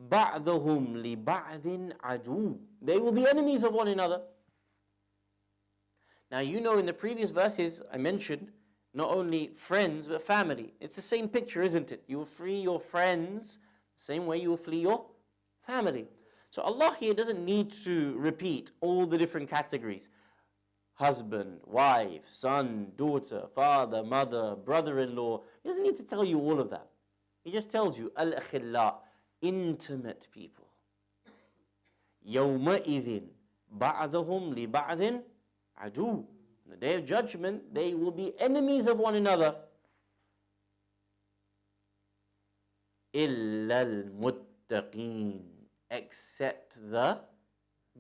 بَعْضُهُمْ لِبَعْضٍ عَدُوٌّ. They will be enemies of one another. Now you know in the previous verses I mentioned not only friends but family. It's the same picture, isn't it? You will flee your friends the same way you will flee your family. So Allah here doesn't need to repeat all the different categories. husband, wife, son, daughter, father, mother, brother-in-law. He doesn't need to tell you all of that. He just tells you, al-akhilla, intimate people. يَوْمَئِذٍ بَعْضُهُمْ لِبَعْضٍ عَدُوٌّ. On the day of judgment, they will be enemies of one another. إِلَّا الْمُتَّقِينَ, except the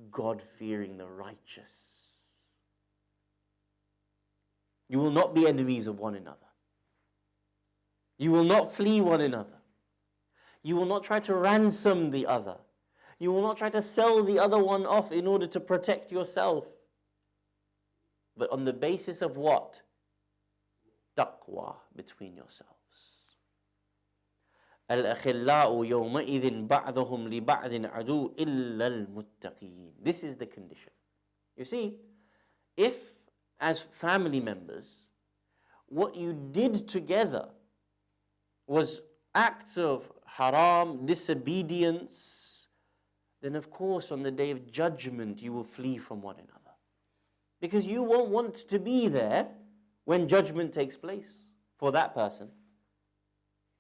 God-fearing, the righteous. You will not be enemies of one another. You will not flee one another. You will not try to ransom the other. You will not try to sell the other one off in order to protect yourself. But on the basis of what? Taqwa between yourselves. الْأَخِلَّاءُ يَوْمَئِذٍ بَعْضُهُمْ لِبَعْضٍ عَدُوٌّ إِلَّا الْمُتَّقِينَ. This is the condition. You see, if as family members, what you did together was acts of haram, disobedience, then of course on the day of judgment you will flee from one another. Because you won't want to be there when judgment takes place for that person.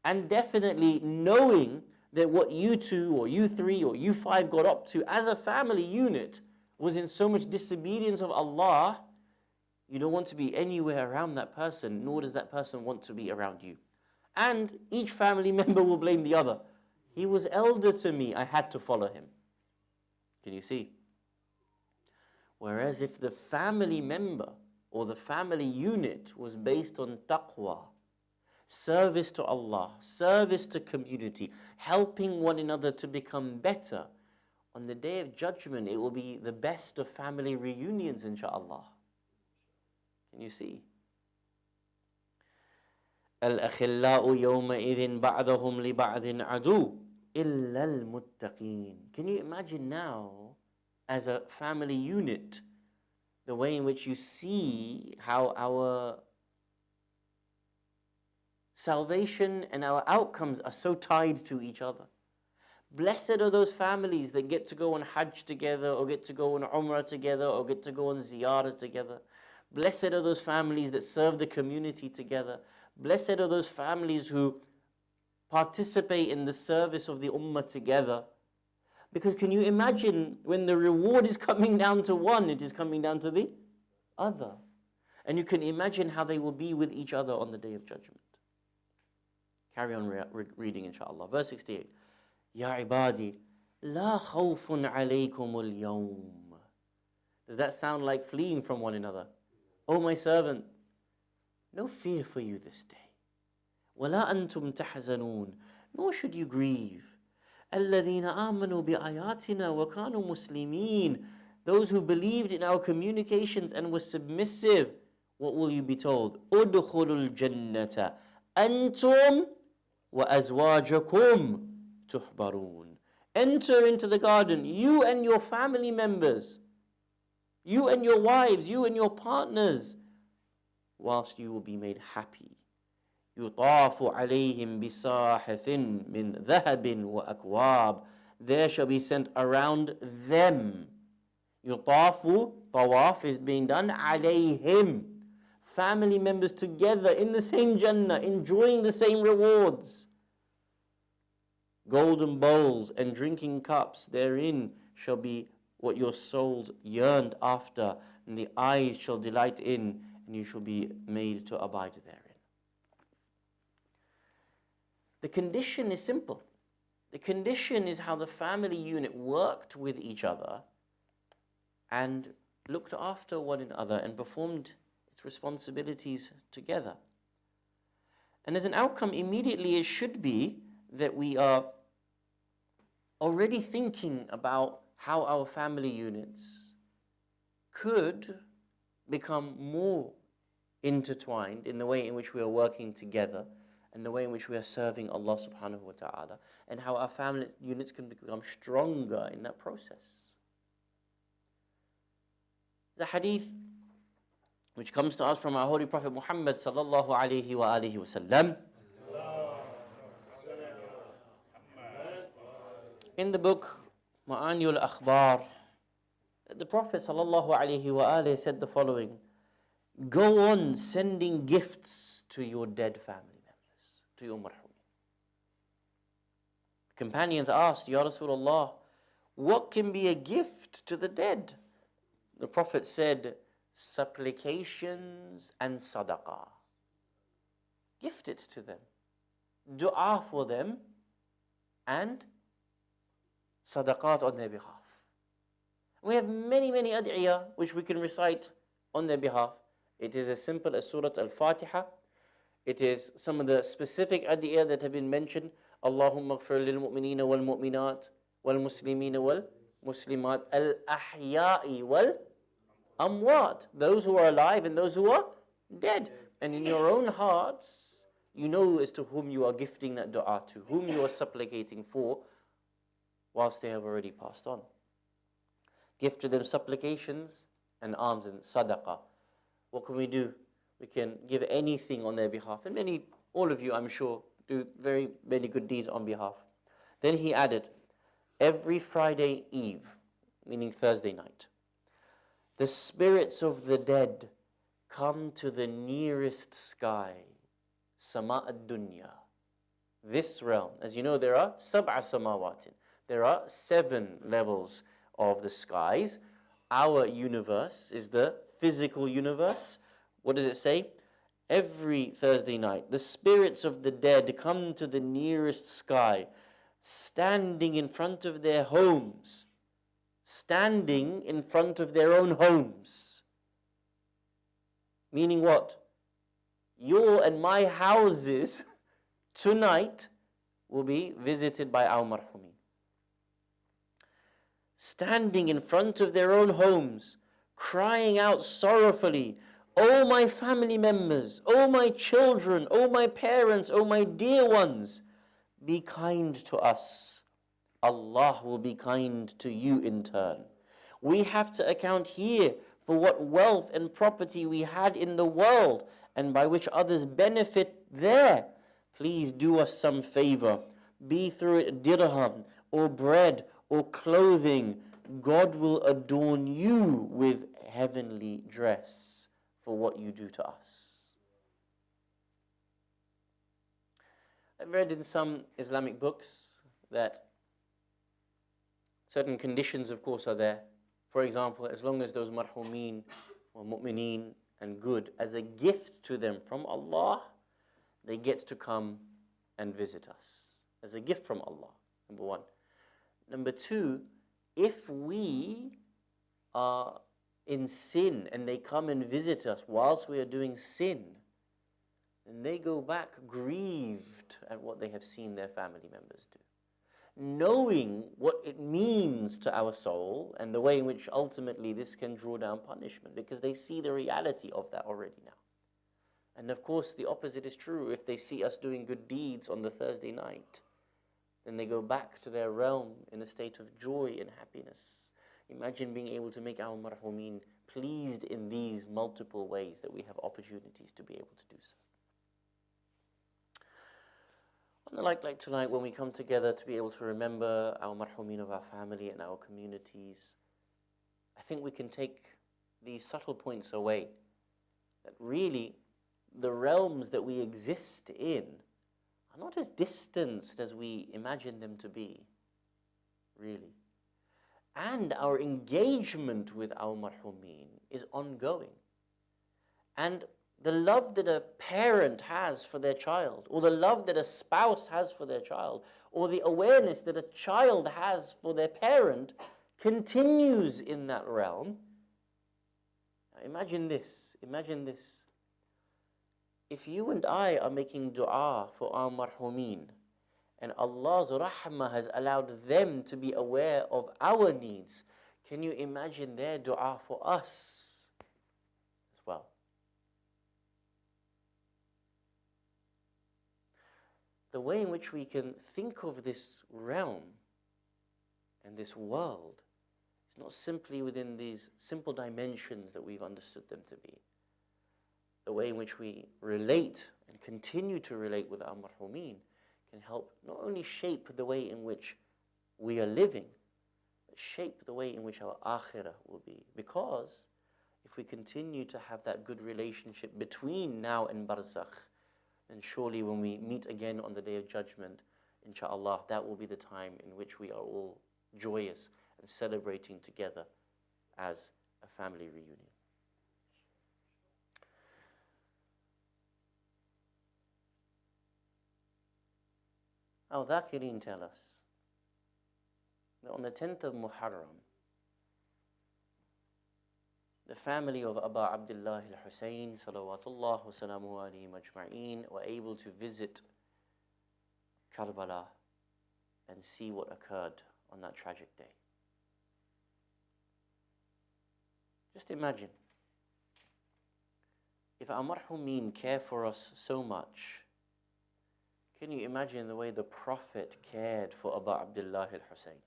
And definitely knowing that what you two or you three or you five got up to as a family unit was in so much disobedience of Allah, you don't want to be anywhere around that person, nor does that person want to be around you. And each family member will blame the other. He was elder to me, I had to follow him. Can you see? Whereas if the family member or the family unit was based on taqwa, service to Allah, service to community, helping one another to become better, on the day of judgment it will be the best of family reunions, inshaAllah. Can you see? الْأَخِلَّاءُ يَوْمَئِذٍ بَعْضُهُمْ لِبَعْضٍ عَدُوٌّ إِلَّا الْمُتَّقِينَ. Can you imagine now, as a family unit, the way in which you see how our salvation and our outcomes are so tied to each other? Blessed are those families that get to go on Hajj together, or get to go on Umrah together, or get to go on Ziyarah together. Blessed are those families that serve the community together. Blessed are those families who participate in the service of the ummah together. Because can you imagine when the reward is coming down to one, it is coming down to the other. And you can imagine how they will be with each other on the day of judgment. Carry on reading, inshallah. Verse 68. Ya ibadi, la khawfun alaykum al-yawm. Does that sound like fleeing from one another? Oh my servant, no fear for you this day. وَلَا أَنْتُمْ تَحْزَنُونَ. Nor should you grieve. الَّذِينَ آمَنُوا بِآيَاتِنَا وَكَانُوا مُسْلِمِينَ. Those who believed in our communications and were submissive. What will you be told? أُدْخُلُوا الْجَنَّةَ أَنْتُمْ وَأَزْوَاجَكُمْ تُحْبَرُونَ. Enter into the garden, you and your family members, you and your wives, you and your partners, whilst you will be made happy. يُطَافُ عَلَيْهِمْ بِصَاحِفٍ مِّنْ ذَهَبٍ وَأَكْوَابٍ. There shall be sent around them. يُطَافُ, tawaf is being done, عَلَيْهِمْ. Family members together in the same Jannah, enjoying the same rewards. Golden bowls and drinking cups, therein shall be what your souls yearned after, and the eyes shall delight in, and you shall be made to abide therein. The condition is simple. The condition is how the family unit worked with each other and looked after one another and performed its responsibilities together. And as an outcome, immediately it should be that we are already thinking about how our family units could become more intertwined in the way in which we are working together and the way in which we are serving Allah subhanahu wa ta'ala, and how our family units can become stronger in that process. The hadith which comes to us from our Holy Prophet Muhammad sallallahu alayhi wa alihi wa sallam, in the book Ma'ani al-Akhbar, The Prophet ﷺ said the following: go on sending gifts to your dead family members, to your marhum. Companions asked, Ya Rasulullah, what can be a gift to the dead? The Prophet said, supplications and sadaqah. Gift it to them. Dua for them and sadaqat on their behalf. We have many ad'iyah which we can recite on their behalf. It is as simple as Surah Al-Fatiha. It is some of the specific ad'iyah that have been mentioned. Allahumma ghfir lil mu'minina wal mu'minat wal muslimina wal muslimat al ahya'i wal amwat. Those who are alive and those who are dead. And in your own hearts, you know as to whom you are gifting that dua to, whom you are supplicating for, whilst they have already passed on. Gift to them supplications and alms and sadaqah. What can we do? We can give anything on their behalf. And all of you, I'm sure, do very many good deeds on behalf. Then he added, every Friday Eve, meaning Thursday night, the spirits of the dead come to the nearest sky, Sama ad-Dunya, this realm. As you know, there are sab'a samawatin. There are 7 levels of the skies. Our universe is the physical universe. What does it say? Every Thursday night, the spirits of the dead come to the nearest sky, standing in front of their homes. Standing in front of their own homes. Meaning what? Your and my houses tonight will be visited by our marhumin. Standing in front of their own homes, crying out sorrowfully, "Oh my family members, oh my children, oh my parents, oh my dear ones, be kind to us. Allah will be kind to you in turn." We have to account here for what wealth and property we had in the world and by which others benefit there. Please do us some favor. Be through it dirham or bread or clothing. God will adorn you with heavenly dress for what you do to us. I've read in some Islamic books that certain conditions, of course, are there. For example, as long as those marhumeen or mu'mineen and good, as a gift to them from Allah, they get to come and visit us. As a gift from Allah, number one. Number two, if we are in sin and they come and visit us whilst we are doing sin, then they go back grieved at what they have seen their family members do, knowing what it means to our soul and the way in which ultimately this can draw down punishment, because they see the reality of that already now. And of course the opposite is true. If they see us doing good deeds on the Thursday night, then they go back to their realm in a state of joy and happiness. Imagine being able to make our marhumeen pleased in these multiple ways that we have opportunities to be able to do so. On the like tonight, when we come together to be able to remember our marhumeen of our family and our communities, I think we can take these subtle points away, that really the realms that we exist in are not as distanced as we imagine them to be, really. And our engagement with our marhumeen is ongoing. And the love that a parent has for their child, or the love that a spouse has for their child, or the awareness that a child has for their parent continues in that realm. Now imagine this. If you and I are making dua for our marhumeen, and Allah's rahmah has allowed them to be aware of our needs, can you imagine their dua for us as well? The way in which we can think of this realm and this world is not simply within these simple dimensions that we've understood them to be. The way in which we relate and continue to relate with our marhumeen can help not only shape the way in which we are living, that shape the way in which our akhirah will be. Because if we continue to have that good relationship between now and barzakh, then surely when we meet again on the Day of Judgment, inshallah, that will be the time in which we are all joyous and celebrating together as a family reunion. Al-Dhakirin tell us that on the 10th of Muharram, the family of Aba Abdullah al-Husayn, salawatullah wa salamu alayhi majma'een, were able to visit Karbala and see what occurred on that tragic day. Just imagine, if our marhumin care for us so much, can you imagine the way the Prophet cared for Aba Abdullah al-Husayn?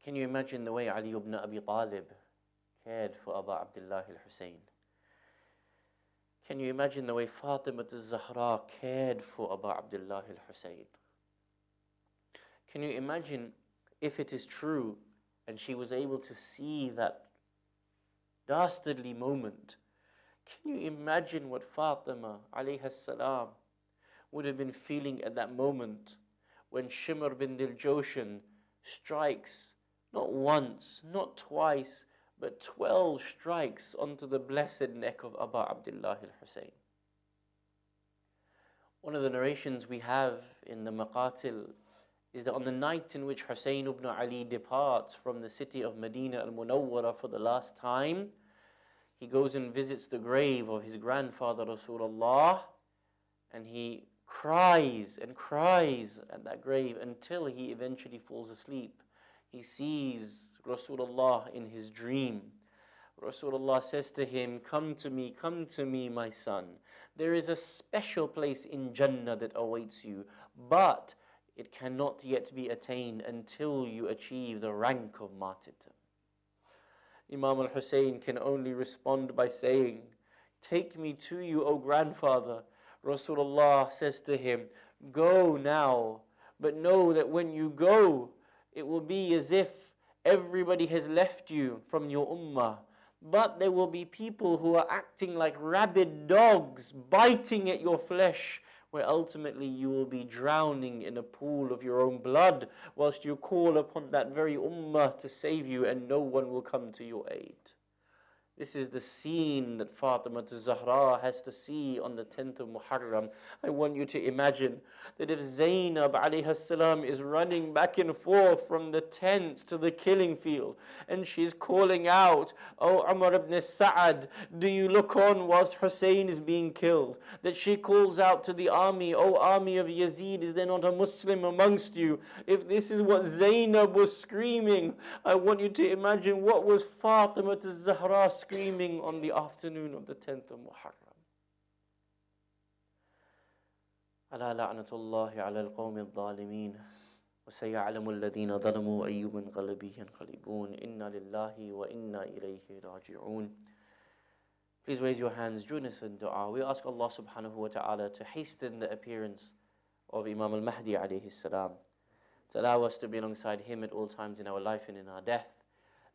Can you imagine the way Ali ibn Abi Talib cared for Aba Abdullah al-Husayn? Can you imagine the way Fatima al-Zahra cared for Aba Abdullah al-Husayn? Can you imagine if it is true and she was able to see that dastardly moment? Can you imagine what Fatima alayha salam would have been feeling at that moment when Shimr bin Diljoshan strikes not once, not twice, but 12 strikes onto the blessed neck of Aba Abdullah al-Husayn? One of the narrations we have in the Maqatil is that on the night in which Husayn ibn Ali departs from the city of Medina al-Munawwara for the last time, he goes and visits the grave of his grandfather Rasulullah, and he cries and cries at that grave until he eventually falls asleep. He sees Rasulullah in his dream. Rasulullah says to him, come to me, my son. There is a special place in Jannah that awaits you, but it cannot yet be attained until you achieve the rank of martyrdom. Imam al-Hussein can only respond by saying, take me to you, O grandfather. Rasulullah says to him, go now, but know that when you go, it will be as if everybody has left you from your ummah. But there will be people who are acting like rabid dogs, biting at your flesh, where ultimately you will be drowning in a pool of your own blood, whilst you call upon that very ummah to save you, and no one will come to your aid. This is the scene that Fatima al-Zahra has to see on the 10th of Muharram. I want you to imagine that if Zainab alayha salam is running back and forth from the tents to the killing field, and she's calling out, "Oh Umar ibn Sa'ad, do you look on whilst Hussein is being killed?" That she calls out to the army, "Oh army of Yazid, is there not a Muslim amongst you?" If this is what Zainab was screaming, I want you to imagine what was Fatima al-Zahra screaming on the afternoon of the 10th of Muharram. ألا لعنة الله على القوم الظالمين وسيعلم الذين ظلموا أي منقلب ينقلبون إنا لله وإنا إليه راجعون. Please raise your hands, join us in dua. We ask Allah subhanahu wa ta'ala to hasten the appearance of Imam al-Mahdi alayhi salam, to allow us to be alongside him at all times in our life and in our death.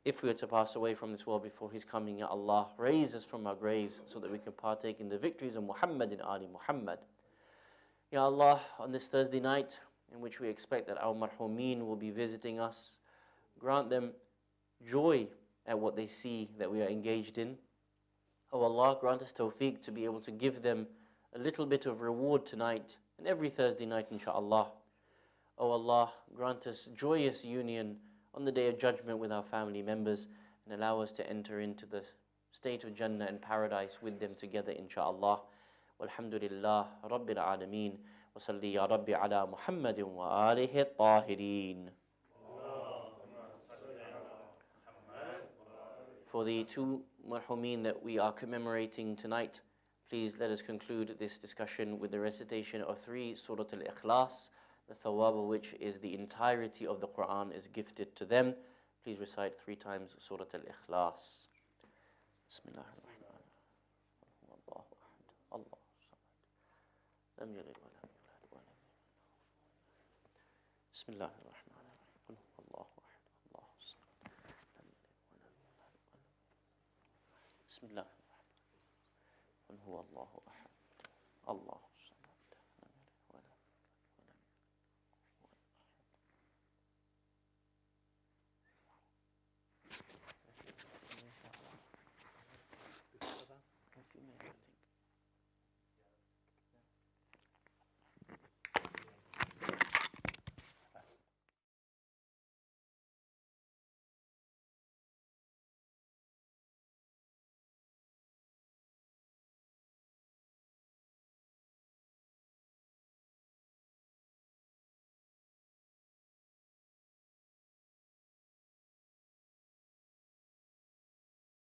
If we were to pass away from this world before his coming, Ya Allah, raise us from our graves so that we can partake in the victories of Muhammad and Ali Muhammad. Ya Allah, on this Thursday night, in which we expect that our marhumin will be visiting us, grant them joy at what they see that we are engaged in. Oh Allah, grant us tawfiq to be able to give them a little bit of reward tonight and every Thursday night, inshaAllah. Oh Allah, grant us joyous union on the Day of Judgment with our family members, and allow us to enter into the state of Jannah and paradise with them together, inshaAllah. Walhamdulillah Rabbil Alameen. Wa salli ya Rabbi ala Muhammadin wa alihi at-tahirin. For the two marhumin that we are commemorating tonight, please let us conclude this discussion with the recitation of 3 Surah Al-Ikhlas, the thawab of which is the entirety of the Quran is gifted to them. Please recite 3 times Surah Al-Ikhlas. Bismillah ar-Rahman ar-Rahim. Allahu Ahad. Allahu Samad. Lam yalid wa lam yulad wa lam yakun lahu kufuwan ahad. Bismillah ar-Rahman ar-Rahim. قل هو الله أحد الله الصمد لم يلد ولم يولد بسم الله الرحمن الرحيم قل هو الله أحد الله